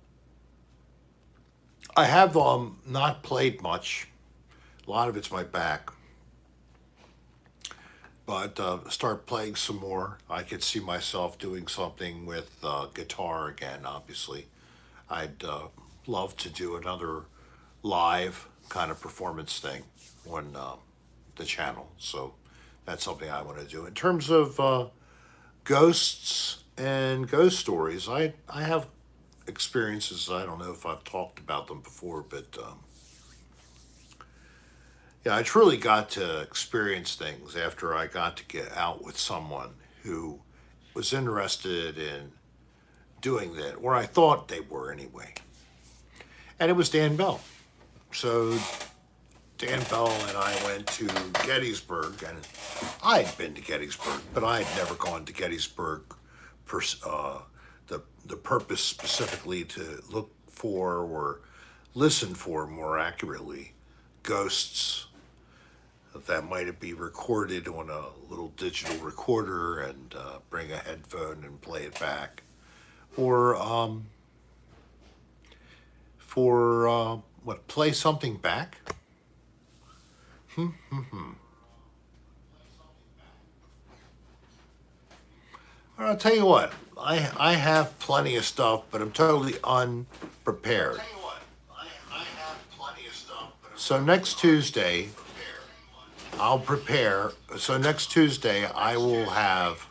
I have not played much. A lot of it's my back. But start playing some more. I could see myself doing something with guitar again, obviously. I'd love to do another live kind of performance thing on the channel. So that's something I want to do. In terms of ghosts and ghost stories, I have experiences. I don't know if I've talked about them before, but yeah, I truly got to experience things after I got to get out with someone who was interested in doing that, or I thought they were anyway. And it was Dan Bell. So Dan Bell and I went to Gettysburg, and I had been to Gettysburg, but I had never gone to Gettysburg the purpose specifically to look for or listen for, more accurately, ghosts that might be recorded on a little digital recorder and bring a headphone and play it back, or play something back. I'll tell you what, I have plenty of stuff, but I'm totally unprepared. So next Tuesday, I'll prepare. So next Tuesday, I will have.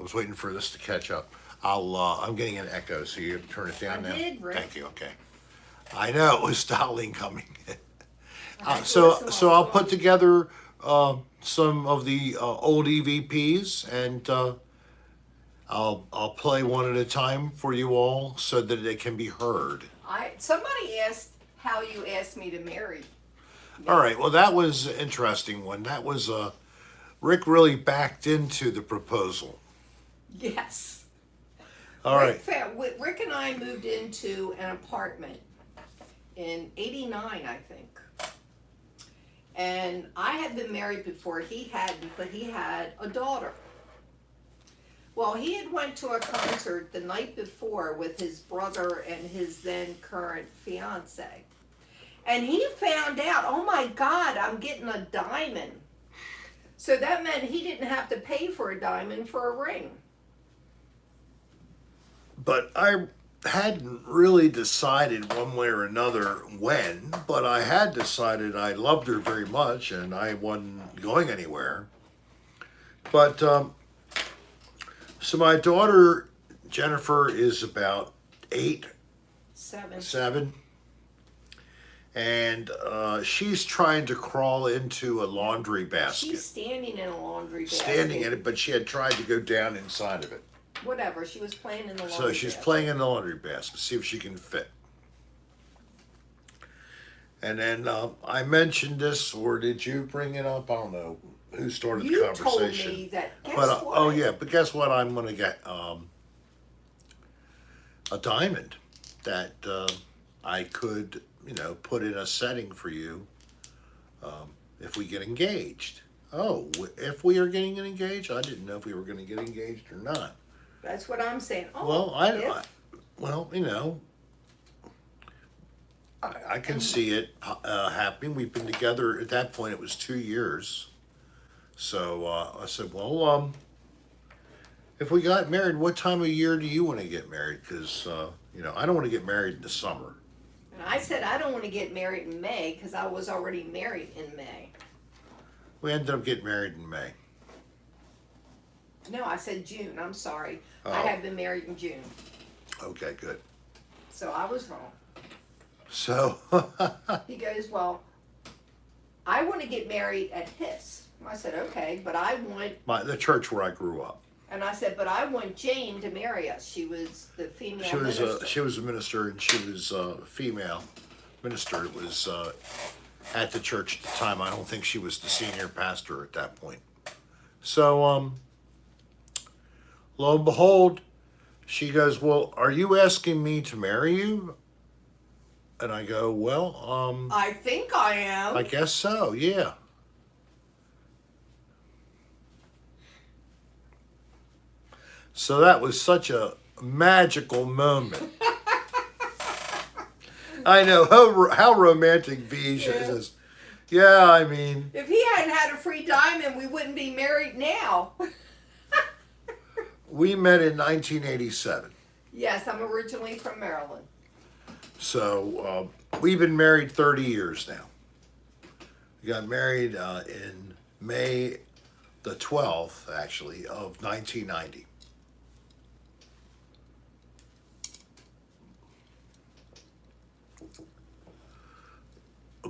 was waiting for this to catch up. I'm getting an echo, so you turn it down I now. did, Rick. Thank you. Okay. I know it was Dolline coming. I had to So listen so while I I'll was put on. together some of the old EVPs, and I'll play one at a time for you all so that they can be heard. Somebody asked how you asked me to marry. All right. Well, that was an interesting one. That was Rick really backed into the proposal. Yes. All right. Rick and I moved into an apartment in '89, I think. And I had been married before, he hadn't, but he had a daughter. Well, he had went to a concert the night before with his brother and his then current fiance. And he found out, oh my God, I'm getting a diamond. So that meant he didn't have to pay for a diamond for a ring. But I hadn't really decided one way or another when, but I had decided I loved her very much and I wasn't going anywhere. But so my daughter Jennifer is about 8, 7, and she's trying to crawl into a laundry basket. She's standing in a laundry basket. Standing in it, but she had tried to go down inside of it. Whatever, she was playing in the laundry So she's basket. playing in the laundry basket, see if she can fit. And then I mentioned this, or did you bring it up? I don't know who started the You conversation. told me that, guess But what? oh yeah, but guess what? I'm gonna get a diamond that I could, put in a setting for you if we get engaged. Oh, if we are getting engaged, I didn't know if we were going to get engaged or not. That's what I'm saying. Oh, Well, if- I can see it happening. We've been together at that point. It was 2 years. So I said, well, if we got married, what time of year do you want to get married? Because I don't want to get married in the summer. And I said I don't want to get married in May because I was already married in May. We ended up getting married in May. No, I said June. I'm sorry. Oh. I had been married in June. Okay, good. So I was wrong. So He goes, well, I want to get married at his. I said, okay, but I want, the church where I grew up. and I said, but I want Jane to marry us. She was the female She was minister. a minister, and she was a female minister. It was at the church at the time. I don't think she was the senior pastor at that point. So lo and behold, she goes, well, are you asking me to marry you? And I go, well, I think I am. I guess so, yeah. So that was such a magical moment. I know, how romantic V is. Yeah, I mean, If he hadn't had a free diamond, we wouldn't be married now. we met in 1987. Yes, I'm originally from Maryland. So we've been married 30 years now. We got married in May the 12th, actually, of 1990.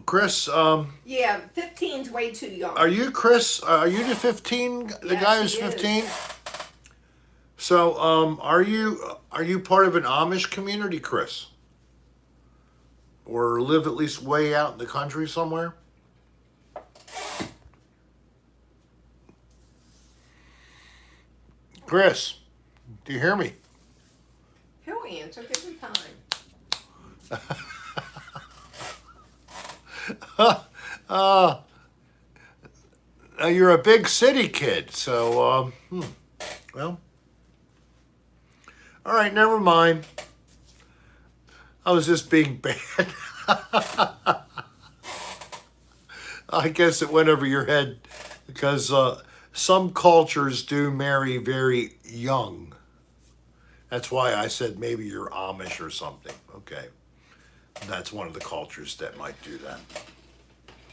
Chris, Yeah, 15's way too young. are you Chris? Are you the 15? The Yes, guy who's he is. 15? So, are you part of an Amish community, Chris? Or live at least way out in the country somewhere? Chris, do you hear me? He'll answer. Give him time. Now you're a big city kid, so well, all right, never mind. I was just being bad. I guess it went over your head because some cultures do marry very young. That's why I said maybe you're Amish or something. Okay. That's one of the cultures that might do that.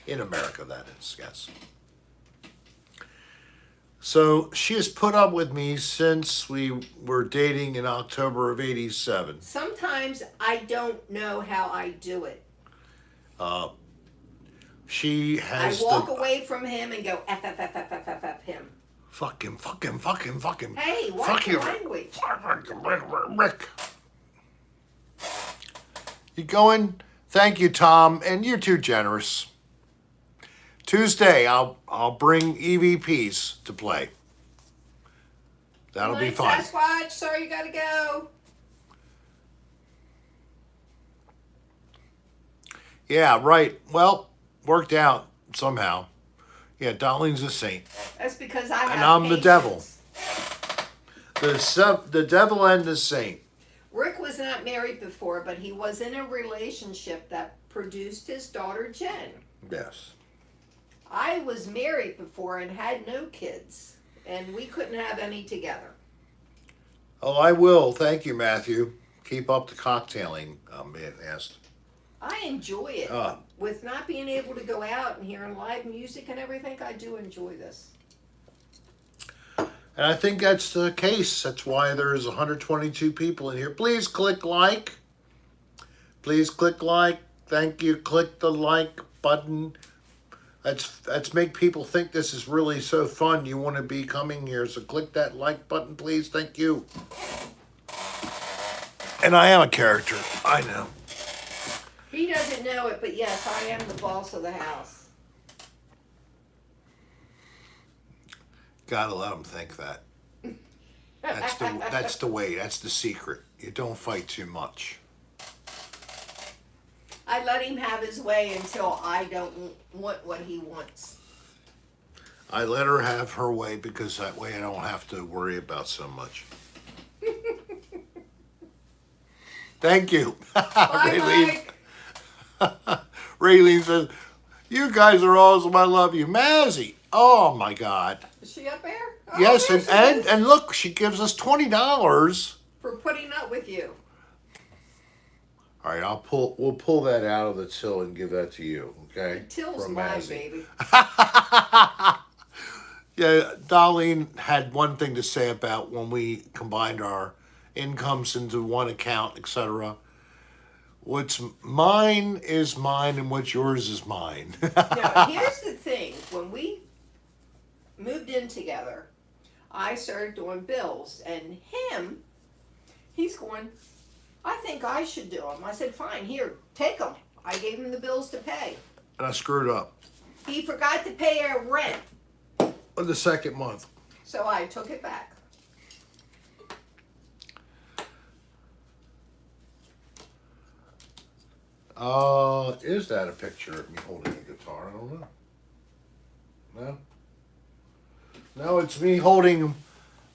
In America, that is, yes. So she has put up with me since we were dating in October of '87. Sometimes I don't know how I do it. She I has walk the away from him and go F him. fuck him, fuck him, fuck him, fuck him. Hey, Fuck watch you, your language. Rick. You going? Thank you, Tom, and you're too generous. Tuesday, I'll bring EVPs to play. That'll be Good fun. night, Sasquatch. Sorry you gotta go. Yeah, right. Well, worked out somehow. Yeah, Dolline's a saint. That's because I have And I'm the devil. patience. The devil and the saint. Rick was not married before, but he was in a relationship that produced his daughter Jen. Yes. I was married before and had no kids, and we couldn't have any together. Oh, I will. Thank you, Matthew. Keep up the cocktailing, man asked. I enjoy it. Uh, With not being able to go out and hearing live music and everything, I do enjoy this. And I think that's the case. That's why there's 122 people in here. Please click like. Please click like. Thank you. Click the like button. Let's make people think this is really so fun. You want to be coming here. So click that like button, please. Thank you. And I am a character. I know. He doesn't know it, but yes, I am the boss of the house. Gotta let them think that. That's the way. That's the secret. You don't fight too much. I let him have his way until I don't want what he wants. I let her have her way because that way I don't have to worry about so much. Thank you. Bye, Mike. Raylene says, "You guys are awesome. I love you." Mazzy. Oh my God. Is she up there? Oh, Yes, there and, she and is. and look, she gives us $20. For putting up with you. All right, we'll pull that out of the till and give that to you, okay? Till's From mine, Mazzy. baby. Yeah, Dolline had one thing to say about when we combined our incomes into one account, etc. What's mine is mine, and what's yours is mine. Now, here's the thing. When we moved in together, I started doing bills, and he's going, I think I should do them. I said, fine, here, take them. I gave him the bills to pay. And I screwed up He forgot to pay our rent, on the second month. so I took it back. Is that a picture of me holding a guitar? I don't know. No? No, it's me holding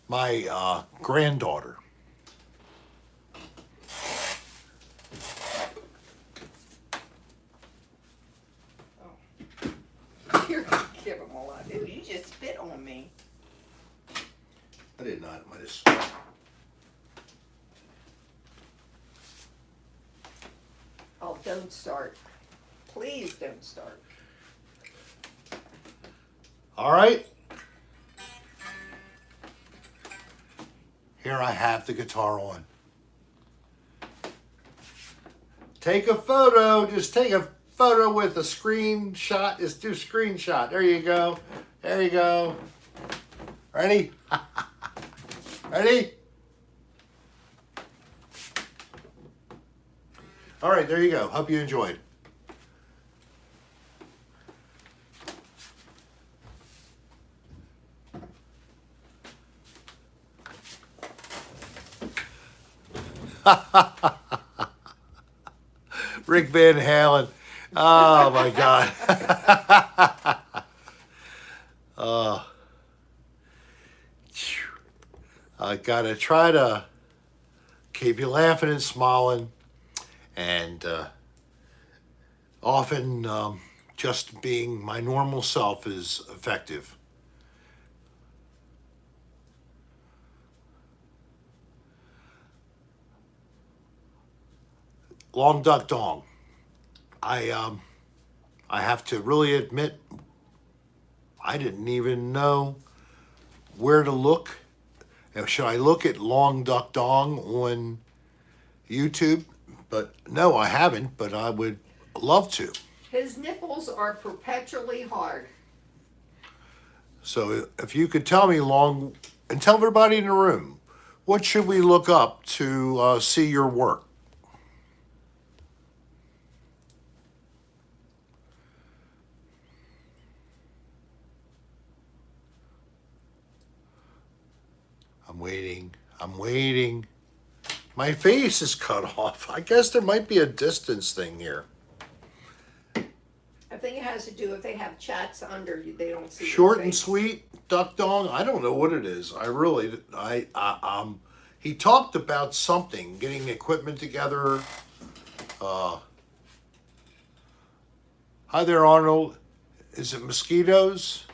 my granddaughter. You're gonna give him a lot. Dude, you just spit on me. I did not. I just... Oh, don't start. Please don't start. All right. Here I have the guitar on. Take a photo. Just take a photo with a screenshot. Just do screenshot. There you go. There you go. Ready? Ready? All right, there you go. Hope you enjoyed. Rick Van Halen. Oh my God. I gotta try to keep you laughing and smiling, and often just being my normal self is effective. Long duck dong. I have to really admit, I didn't even know where to look. Should I look at Long Duck Dong on YouTube? But no, I haven't, but I would love to. His nipples are perpetually hard. So if you could tell me and tell everybody in the room, what should we look up to see your work? I'm waiting. I'm waiting. My face is cut off. I guess there might be a distance thing here. I think it has to do if they have chats under you, they don't see your Short and face. sweet, Duck Dong. I don't know what it is. He talked about something, getting equipment together. Hi there, Arnold. Is it mosquitoes?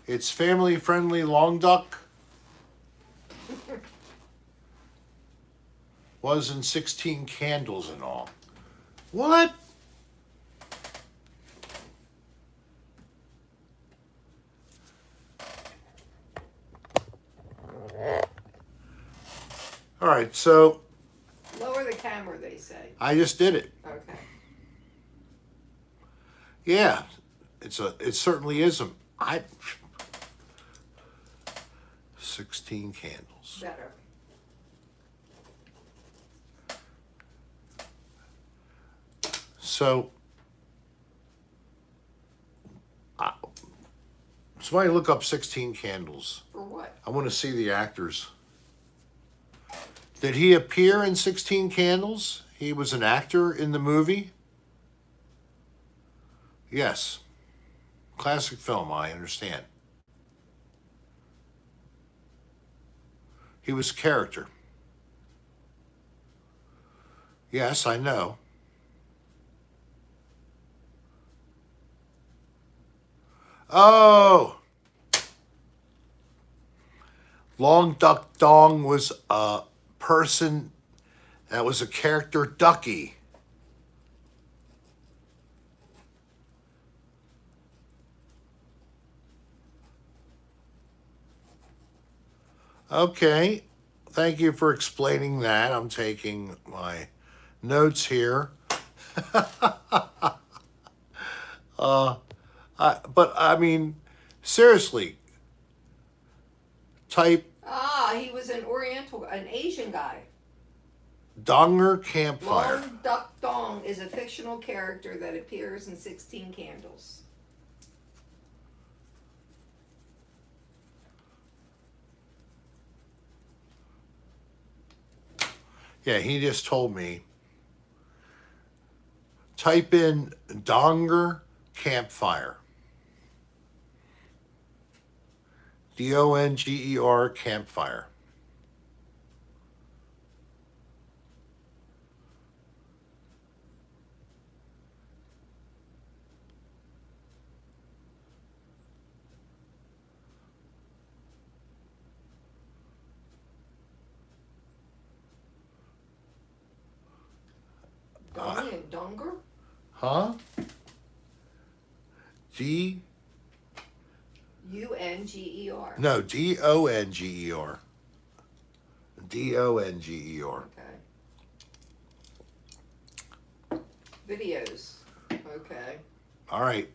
It's family friendly long duck. Was in 16 candles and all. What? All right, so Lower the camera, they say. I just did it. Okay. Yeah, it certainly is 16 candles. Better. So, somebody look up 16 candles. For what? I want to see the actors. Did he appear in 16 Candles? He was an actor in the movie? Yes. Classic film, I understand. He was a character. Yes, I know. Oh! Long Duck Dong was a person that was a character, Ducky. Okay, thank you for explaining that. I'm taking my notes here. But I mean, seriously, type He was an Asian guy. Donger Campfire. Long Duck Dong is a fictional character that appears in 16 Candles. Yeah, he just told me. Type in Donger Campfire. Donger Campfire. Donnie and Donger? Huh? D. Unger. No, Donger. Donger. Okay. Videos. Okay. All right.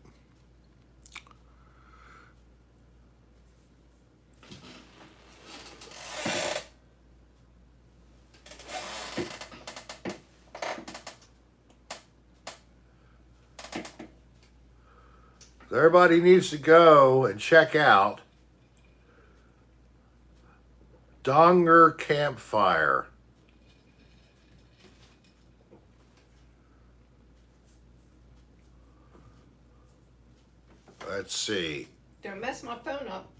Everybody needs to go and check out Donger Campfire. Let's see. Don't mess my phone up.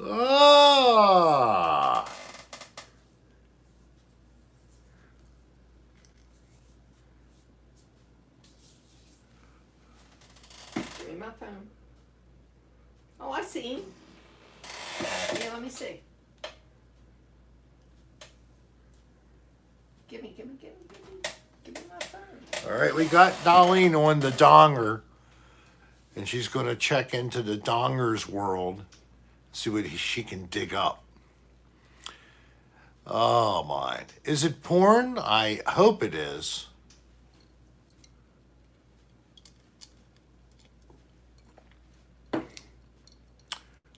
Ah! Give me my phone. Oh, I see him. Yeah, let me see. Give me. All right, we got Dolline on the donger, and she's going to check into the donger's world, see what she can dig up. Oh my. Is it porn? I hope it is.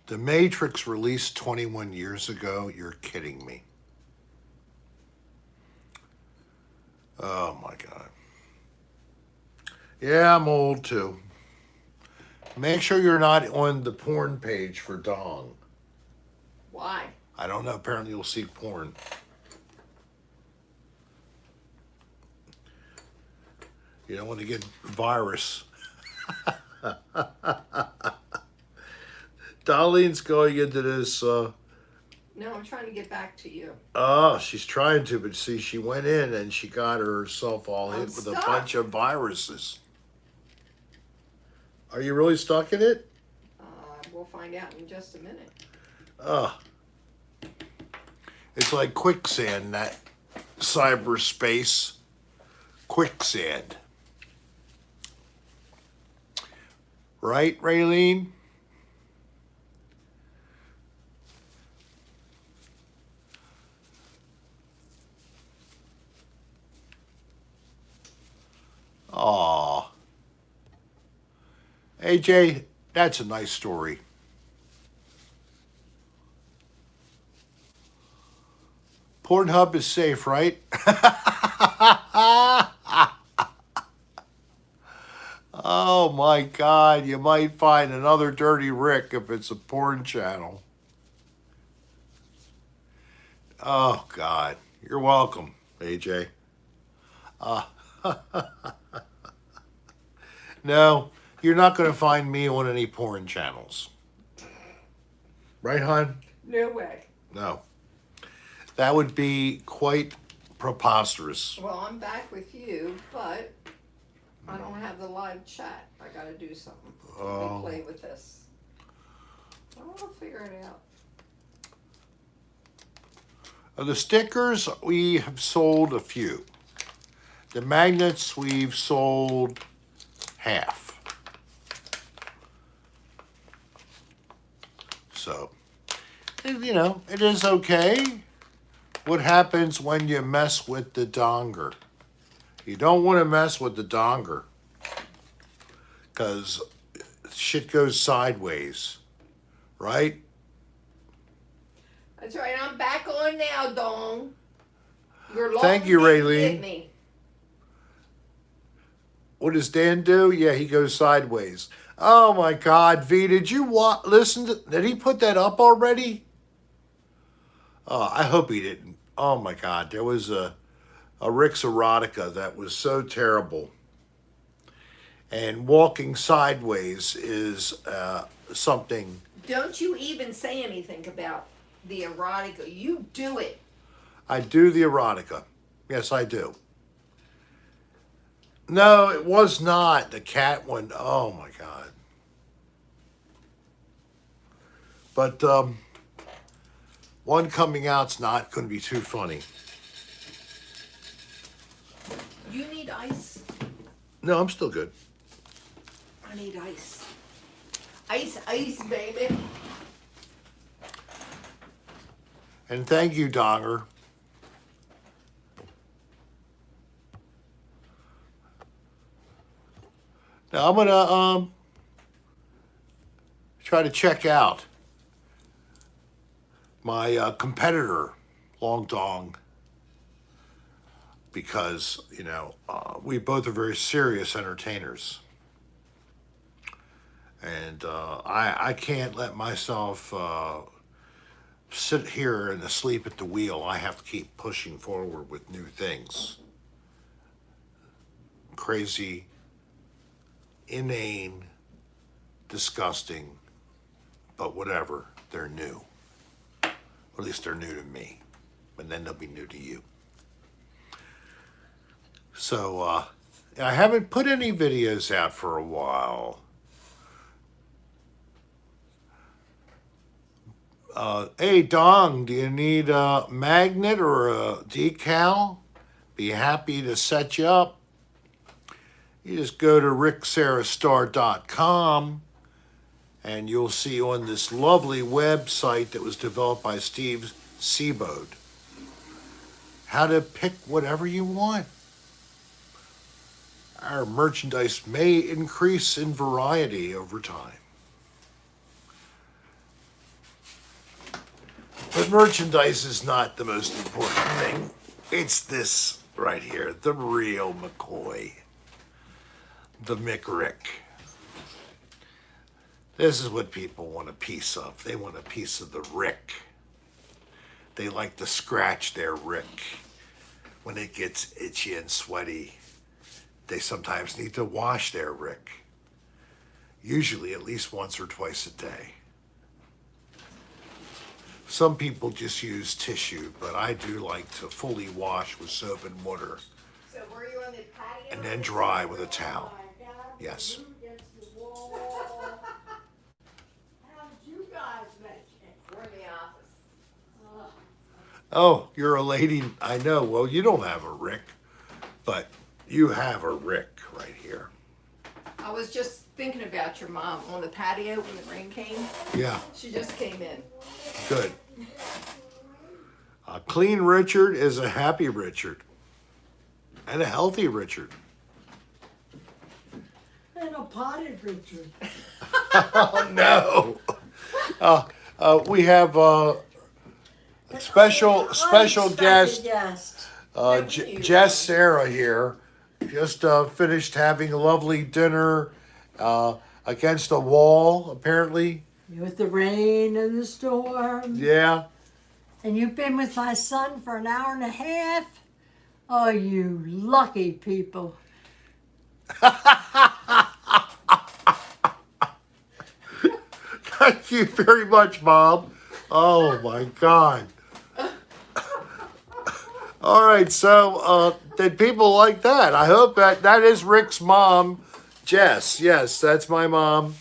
The Matrix released 21 years ago. You're kidding me. Oh my God. Yeah, I'm old too. Make sure you're not on the porn page for Dong. Why? I don't know. Apparently you'll see porn. You don't want to get virus. Darlene's going into this. No, I'm trying to get back to you. Oh, she's trying to, but see, she went in and she got herself all hit with stuck. a bunch of viruses. Are you really stuck in it? We'll find out in just a minute. It's like quicksand, that cyberspace quicksand. Right, Raylene? Aw. AJ, that's a nice story. Pornhub is safe, right? Oh my God, you might find another dirty Rick if it's a porn channel. Oh God, you're welcome, AJ. No, you're not going to find me on any porn channels. Right, hon? No way. No. That would be quite preposterous. Well, I'm back with you, but I don't have the live chat. I gotta do something. Let me play with this. I want to figure it out. The stickers, we have sold a few. The magnets, we've sold half. So, you know, it is okay. What happens when you mess with the donger? You don't want to mess with the donger because shit goes sideways, right? That's right. I'm back on now, Dong. Your Thank you, long didn't Raylene. get me. What does Dan do? Yeah, he goes sideways. Oh my God, V, did you listen to? Did he put that up already? Oh, I hope he didn't. Oh my God, there was a Rick's erotica that was so terrible. And walking sideways is something. Don't you even say anything about the erotica. You do it. I do the erotica. Yes, I do. No, it was not the cat one. Oh my God. But one coming out's not going to be too funny. You need ice. No, I'm still good. I need ice. Ice, ice, baby. And thank you, Donger. Now I'm gonna try to check out my competitor, Long Dong, because we both are very serious entertainers, and I can't let myself sit here and asleep at the wheel. I have to keep pushing forward with new things. Crazy, inane, disgusting, but whatever, they're new. Or at least they're new to me, but then they'll be new to you. So I haven't put any videos out for a while. Hey, Dong, do you need a magnet or a decal? Be happy to set you up. You just go to ricksarastar.com and you'll see on this lovely website that was developed by Steve Seabode how to pick whatever you want. Our merchandise may increase in variety over time. But merchandise is not the most important thing. It's this right here, the real McCoy, the McRick. This is what people want a piece of. They want a piece of the Rick. They like to scratch their Rick when it gets itchy and sweaty. They sometimes need to wash their Rick, usually at least once or twice a day. Some people just use tissue, but I do like to fully wash with soap and water So were you on the patio? and then dry with a towel. Yes. How did you guys make it? We're in the office. Oh, you're a lady. I know. Well, you don't have a Rick, but you have a Rick right here. I was just thinking about your mom on the patio when the rain came. Yeah, She just came in. good. A clean Richard is a happy Richard and a healthy Richard. And a potted Richard. Oh, no. We have a special Unexpected guest, guest. Jess Sarah here. Just finished having a lovely dinner against a wall, apparently. With the rain and the storm. Yeah. And you've been with my son for an hour and a half? Oh, you lucky people. Thank you very much, Mom. Oh, my God. All right, so did people like that? I hope that is Rick's mom, Jess. Yes, that's my mom.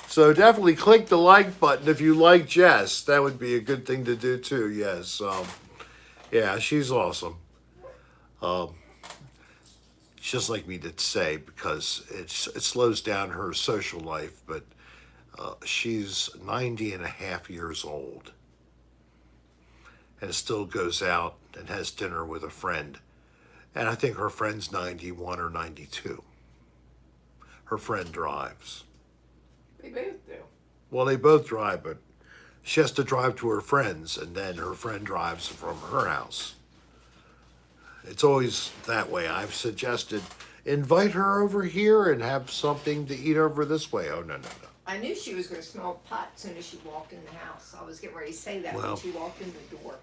So definitely click the like button if you like Jess. That would be a good thing to do too. Yes. Yeah, she's awesome. It's just like me to say because it slows down her social life, but she's 90 and a half years old and still goes out and has dinner with a friend. And I think her friend's 91 or 92. Her friend drives. They both do. Well, they both drive, but she has to drive to her friend's, and then her friend drives from her house. It's always that way. I've suggested invite her over here and have something to eat over this way. Oh, no. I knew she was going to smell pot as soon as she walked in the house. I was getting ready to say that Well. when she walked in the door.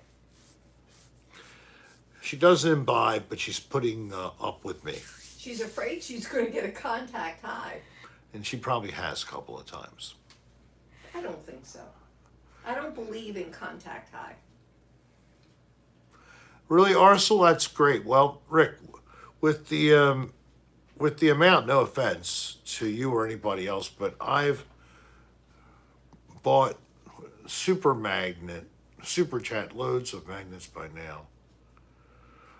She doesn't imbibe, but she's putting up with me. She's afraid she's going to get a contact high. And she probably has a couple of times. I don't think so. I don't believe in contact high. Really, Arcel, that's great. Well, Rick, with the amount, no offense to you or anybody else, but I've bought super chat loads of magnets by now.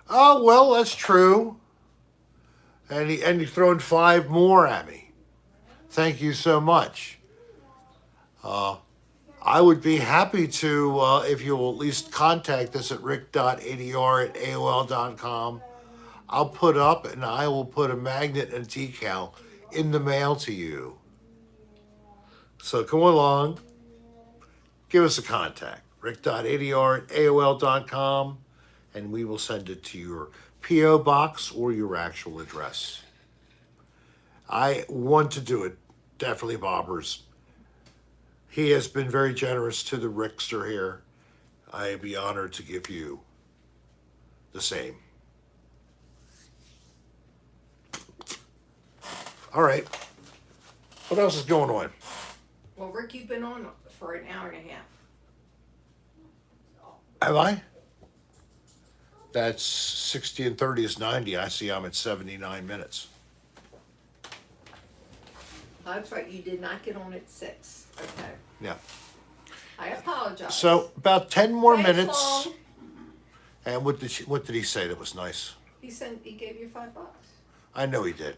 Oh, well, that's true. And he's throwing 5 more at me. Thank you so much. I would be happy to, if you'll at least contact us at rick.adr@aol.com. I'll put up and I will put a magnet and decal in the mail to you. So come along. Give us a contact. rick.adr@aol.com, and we will send it to your P.O. box or your actual address. I want to do it. Definitely Bobbers. He has been very generous to the Rickster here. I'd be honored to give you the same. All right. What else is going on? Well, Rick, you've been on for an hour and a half. Have I? That's 60 and 30 is 90. I see I'm at 79 minutes. That's right, you did not get on at 6. Okay. Yeah. I apologize. So about 10 more Thanks, minutes. Mom. And what did he say that was nice? He gave you $5. I know he did.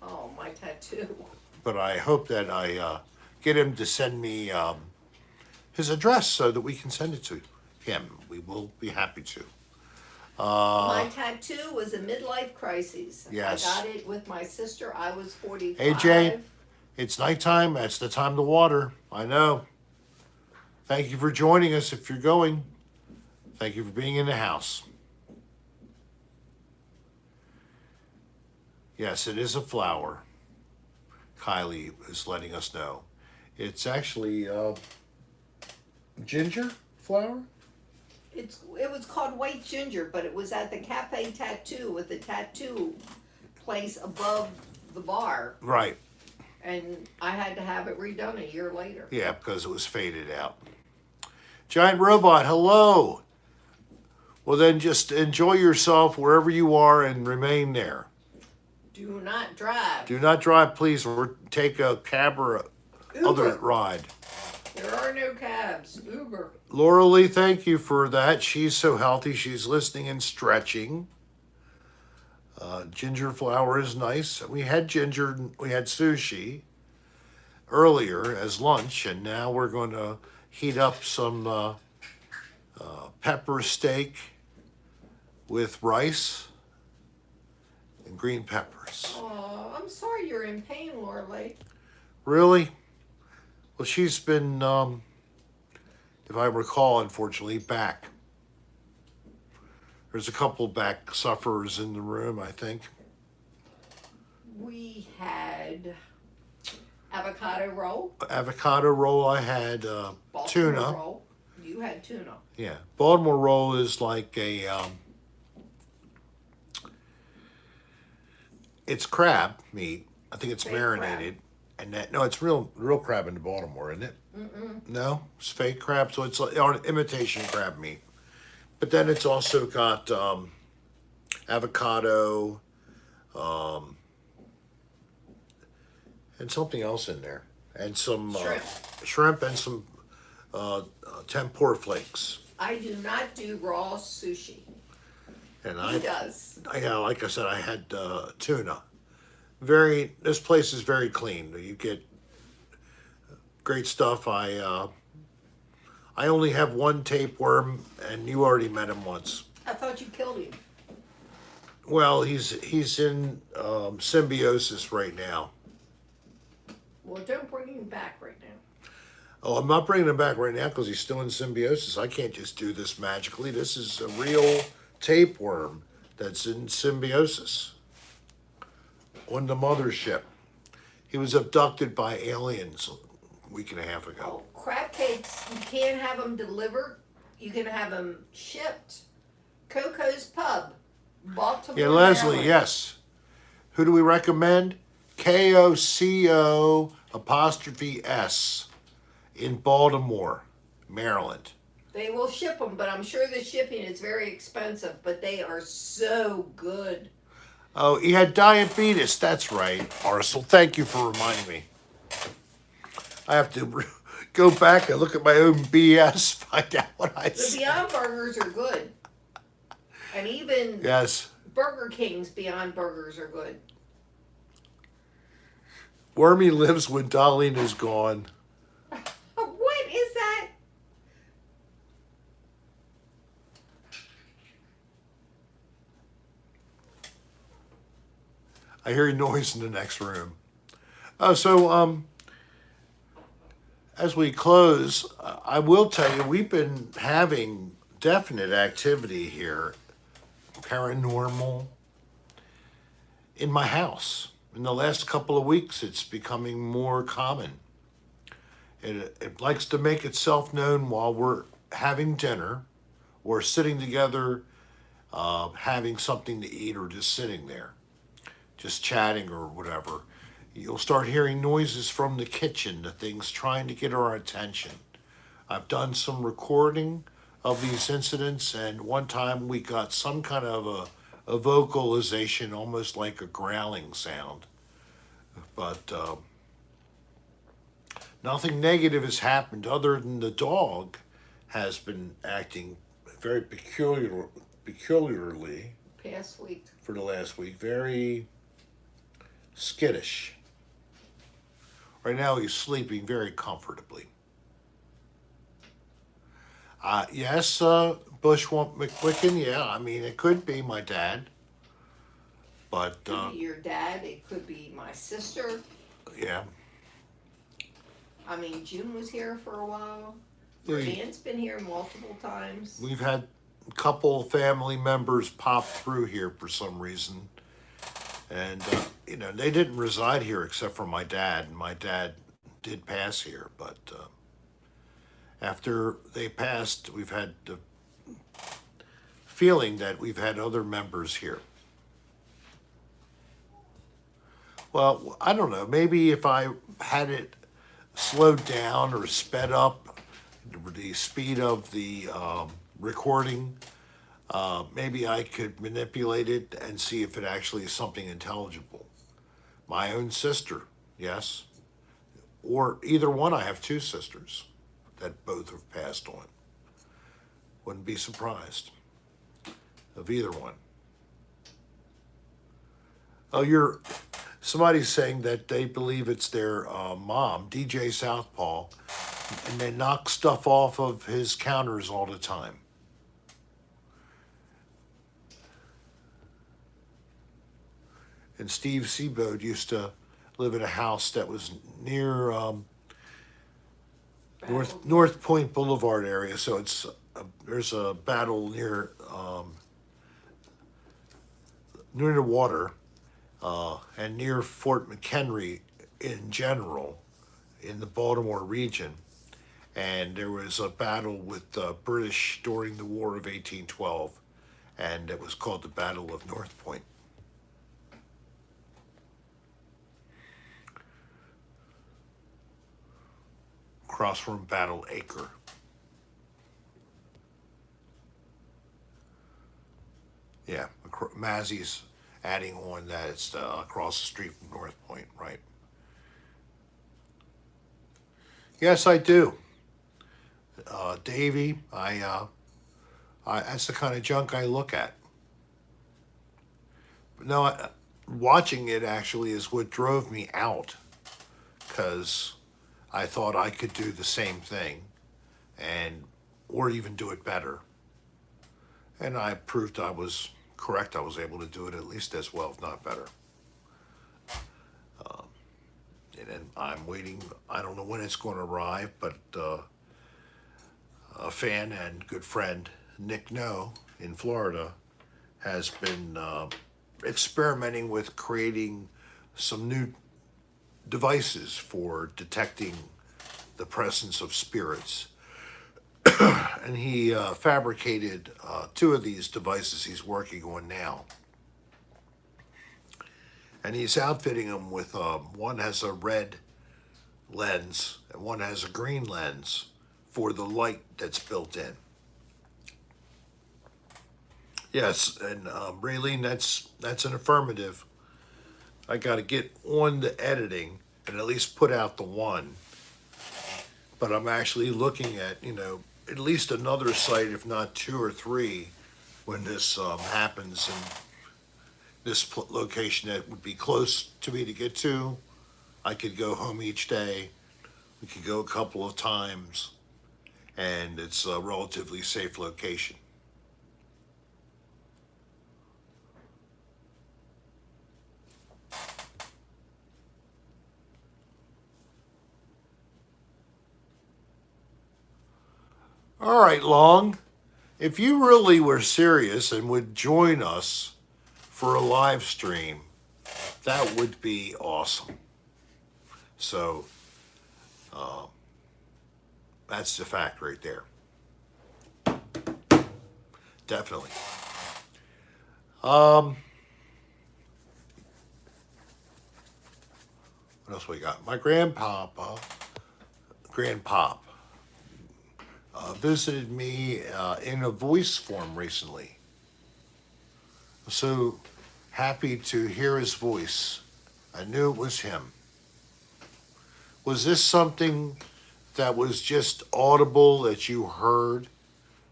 Oh, my tattoo. But I hope that I get him to send me his address so that we can send it to him. We will be happy to. My tattoo was a midlife crisis. Yes. I got it with my sister. I was 45. Hey, Jane. It's nighttime. That's the time to water. I know. Thank you for joining us if you're going. Thank you for being in the house. Yes, it is a flower. Kylie is letting us know. It's actually ginger flower? It was called White Ginger, but it was at the Cafe Tattoo with the tattoo place above the bar. Right. And I had to have it redone a year later. Yeah, because it was faded out. Giant Robot, hello. Well, then just enjoy yourself wherever you are and remain there. Do not drive. Do not drive, please, or take a cab or a other Uber. ride. There are no cabs. Uber. Laura Lee, thank you for that. She's so healthy. She's listening and stretching. Ginger flower is nice. We had ginger, we had sushi earlier as lunch, and now we're going to heat up some pepper steak with rice and green peppers. Oh, I'm sorry you're in pain, Laura Lee. Really? Well, she's been, if I recall, unfortunately, back. There's a couple back sufferers in the room, I think. We had avocado roll. Avocado roll, I had Baltimore tuna. roll. You had tuna. Yeah. Baltimore roll is like a, it's crab meat. I think it's Fake marinated. And that, no, it's real crab in Baltimore, isn't it? No, it's fake crab, so it's like imitation crab meat. But then it's also got avocado and something else in there, and some shrimp and some tempura flakes. I do not do raw sushi. And He does. yeah, like I said, I had tuna. This place is very clean. You get great stuff. I only have one tapeworm, and you already met him once. I thought you killed him. Well, he's in symbiosis right now. Well, don't bring him back right now. Oh, I'm not bringing him back right now because he's still in symbiosis. I can't just do this magically. This is a real tapeworm that's in symbiosis on the mothership. He was abducted by aliens a week and a half ago. Oh, crab cakes, you can't have them delivered. You can have them shipped. Coco's Pub, Baltimore, Yeah, Leslie, Maryland. yes. Who do we recommend? KOCO apostrophe S in Baltimore, Maryland. They will ship them, but I'm sure the shipping is very expensive, but they are so good. Oh, he had diabetes. That's right, Arcel. Thank you for reminding me. I have to go back and look at my own BS, find out what I The said. Beyond Burgers are good. And even Yes. Burger King's Beyond Burgers are good. Wormy lives when Dolline is gone. What is that? I hear noise in the next room. So as we close, I will tell you, we've been having definite activity here, paranormal, in my house. In the last couple of weeks, it's becoming more common. It likes to make itself known while we're having dinner or sitting together, having something to eat or just sitting there, just chatting or whatever. You'll start hearing noises from the kitchen, the things trying to get our attention. I've done some recording of these incidents, and one time we got some kind of a vocalization, almost like a growling sound. But nothing negative has happened other than the dog has been acting very peculiarly. past week. for the last week. Very skittish. Right now he's sleeping very comfortably. Yes, Bushwamp McWicken, yeah, I mean, it could be my dad. But, Could be your dad, it could be my sister. yeah. I mean, June was here for a while. Your We- aunt's been here multiple times. We've had a couple family members pop through here for some reason. And, you know, they didn't reside here except for my dad. And my dad did pass here. But after they passed, we've had the feeling that we've had other members here. Well, I don't know. Maybe if I had it slowed down or sped up the speed of the recording, maybe I could manipulate it and see if it actually is something intelligible. My own sister, yes. Or either one. I have two sisters that both have passed on. Wouldn't be surprised of either one. Oh, somebody's saying that they believe it's their mom, DJ Southpaw, and they knock stuff off of his counters all the time. And Steve Seabode used to live in a house that was near North Point Boulevard area. So there's a battle near the water and near Fort McHenry in general in the Baltimore region. And there was a battle with the British during the War of 1812, and it was called the Battle of North Point. Across from Battle Acre. Yeah, Mazzy's adding on that it's across the street from North Point, right? Yes, I do. Davey, I that's the kind of junk I look at. But no, watching it actually is what drove me out, because I thought I could do the same thing, or even do it better. And I proved I was correct. I was able to do it at least as well, if not better. And then I'm waiting. I don't know when it's going to arrive, but a fan and good friend, Nick No, in Florida, has been experimenting with creating some new devices for detecting the presence of spirits. And he fabricated two of these devices he's working on now. And he's outfitting them with one has a red lens and one has a green lens for the light that's built in. Yes, and Raylene, that's an affirmative. I got to get on the editing and at least put out the one. But I'm actually looking at, at least another site, if not two or three, when this happens in this location that would be close to me to get to. I could go home each day. We could go a couple of times, and it's a relatively safe location. All right, Long, if you really were serious and would join us for a live stream, that would be awesome. So, that's the fact right there. Definitely. What else we got? My grandpop visited me in a voice form recently. So happy to hear his voice. I knew it was him. Was this something that was just audible that you heard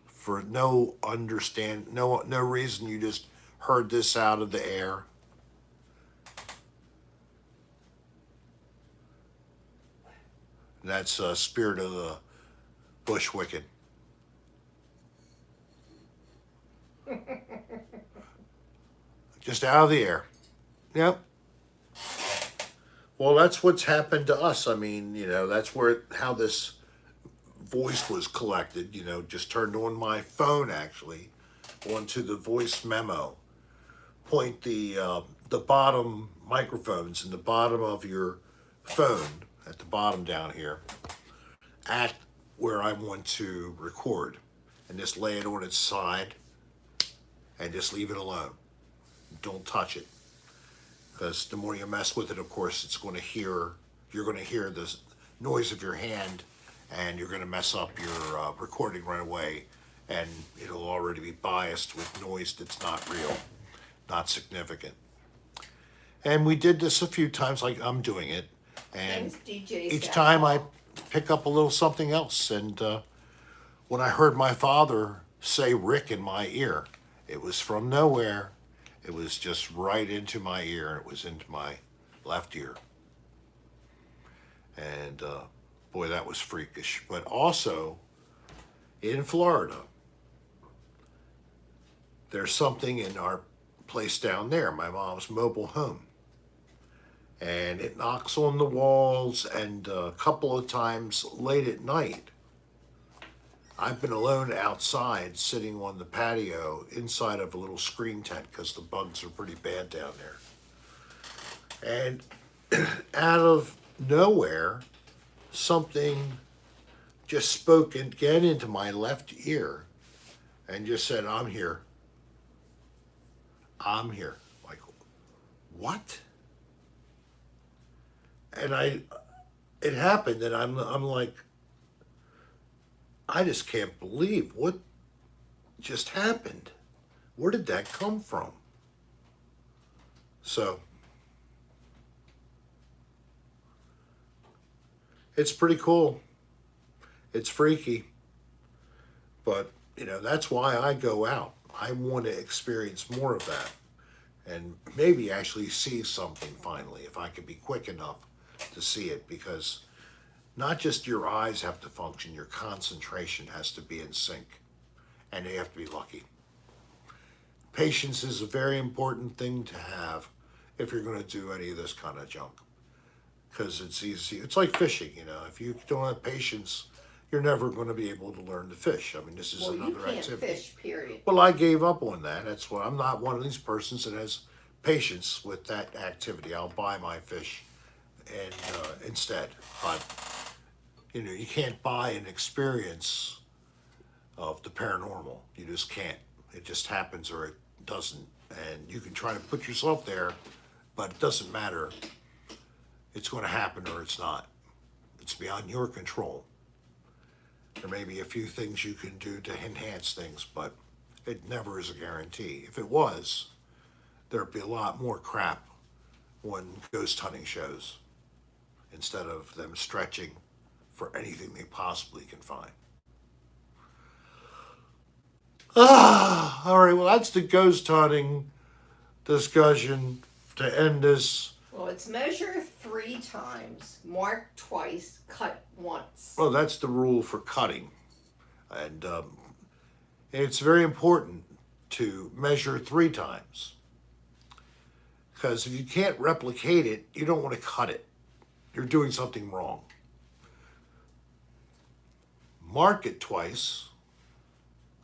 for no reason? You just heard this out of the air. That's Spirit of the Bush Wicked. Just out of the air. Yep. Well, that's what's happened to us. I mean, that's how this voice was collected. Just turned on my phone, actually, onto the voice memo. Point the bottom microphones in the bottom of your phone, at the bottom down here, at where I want to record, and just lay it on its side and just leave it alone. Don't touch it, because the more you mess with it, of course, you're going to hear the noise of your hand, and you're going to mess up your recording right away, and it'll already be biased with noise that's not real, not significant. And we did this a few times, like I'm doing it, and each time I pick up a little something else. And when I heard my father say Rick in my ear, it was from nowhere. It was just right into my ear, and it was into my left ear. And boy, that was freakish. But also, in Florida, there's something in our place down there, my mom's mobile home. And it knocks on the walls, and a couple of times late at night, I've been alone outside, sitting on the patio inside of a little screen tent, because the bugs are pretty bad down there. And out of nowhere, something just spoke again into my left ear and just said, "I'm here. I'm here." Like, what? And it happened, and I'm like, I just can't believe what just happened. Where did that come from? So, it's pretty cool. It's freaky. But, that's why I go out. I want to experience more of that. And maybe actually see something finally, if I could be quick enough to see it. Because not just your eyes have to function, your concentration has to be in sync. And you have to be lucky. Patience is a very important thing to have if you're going to do any of this kind of junk. Because it's easy. It's like fishing, If you don't have patience, you're never going to be able to learn to fish. I mean, this is another activity. You can't fish, period. Well, I gave up on that. That's why I'm not one of these persons that has patience with that activity. I'll buy my fish and instead. But, you can't buy an experience of the paranormal. You just can't. It just happens or it doesn't. And you can try to put yourself there, but it doesn't matter. It's going to happen or it's not. It's beyond your control. There may be a few things you can do to enhance things, but it never is a guarantee. If it was, there'd be a lot more crap on ghost hunting shows instead of them stretching for anything they possibly can find. All right, well, that's the ghost hunting discussion to end this. Well, it's measure 3 times, mark twice, cut once. Well, that's the rule for cutting. And it's very important to measure 3 times. Because if you can't replicate it, you don't want to cut it. You're doing something wrong. Mark it twice.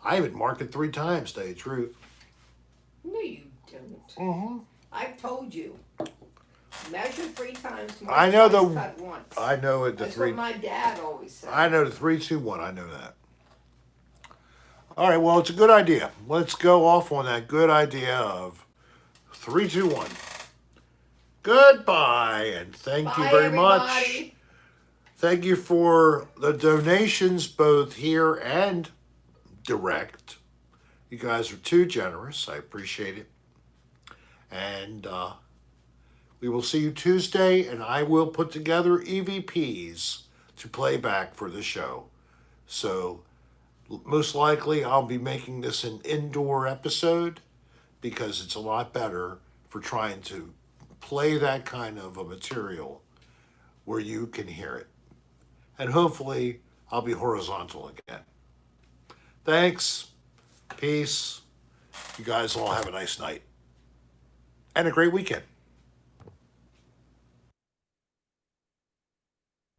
I haven't marked it 3 times, to tell you the truth. No, you don't. Mm-hmm. I've told you. Measure 3 times, I know twice, cut once. I know it. That's what my dad always said. I know the 3, 2, 1. I know that. All right. Well, it's a good idea. Let's go off on that good idea of 3, 2, 1. Goodbye, and thank you very much. Thank you for the donations, both here and direct. You guys are too generous. I appreciate it. And we will see you Tuesday, and I will put together EVPs to play back for the show. So most likely I'll be making this an indoor episode because it's a lot better for trying to play that kind of a material where you can hear it. And hopefully I'll be horizontal again. Thanks. Peace. You guys all have a nice night and a great weekend.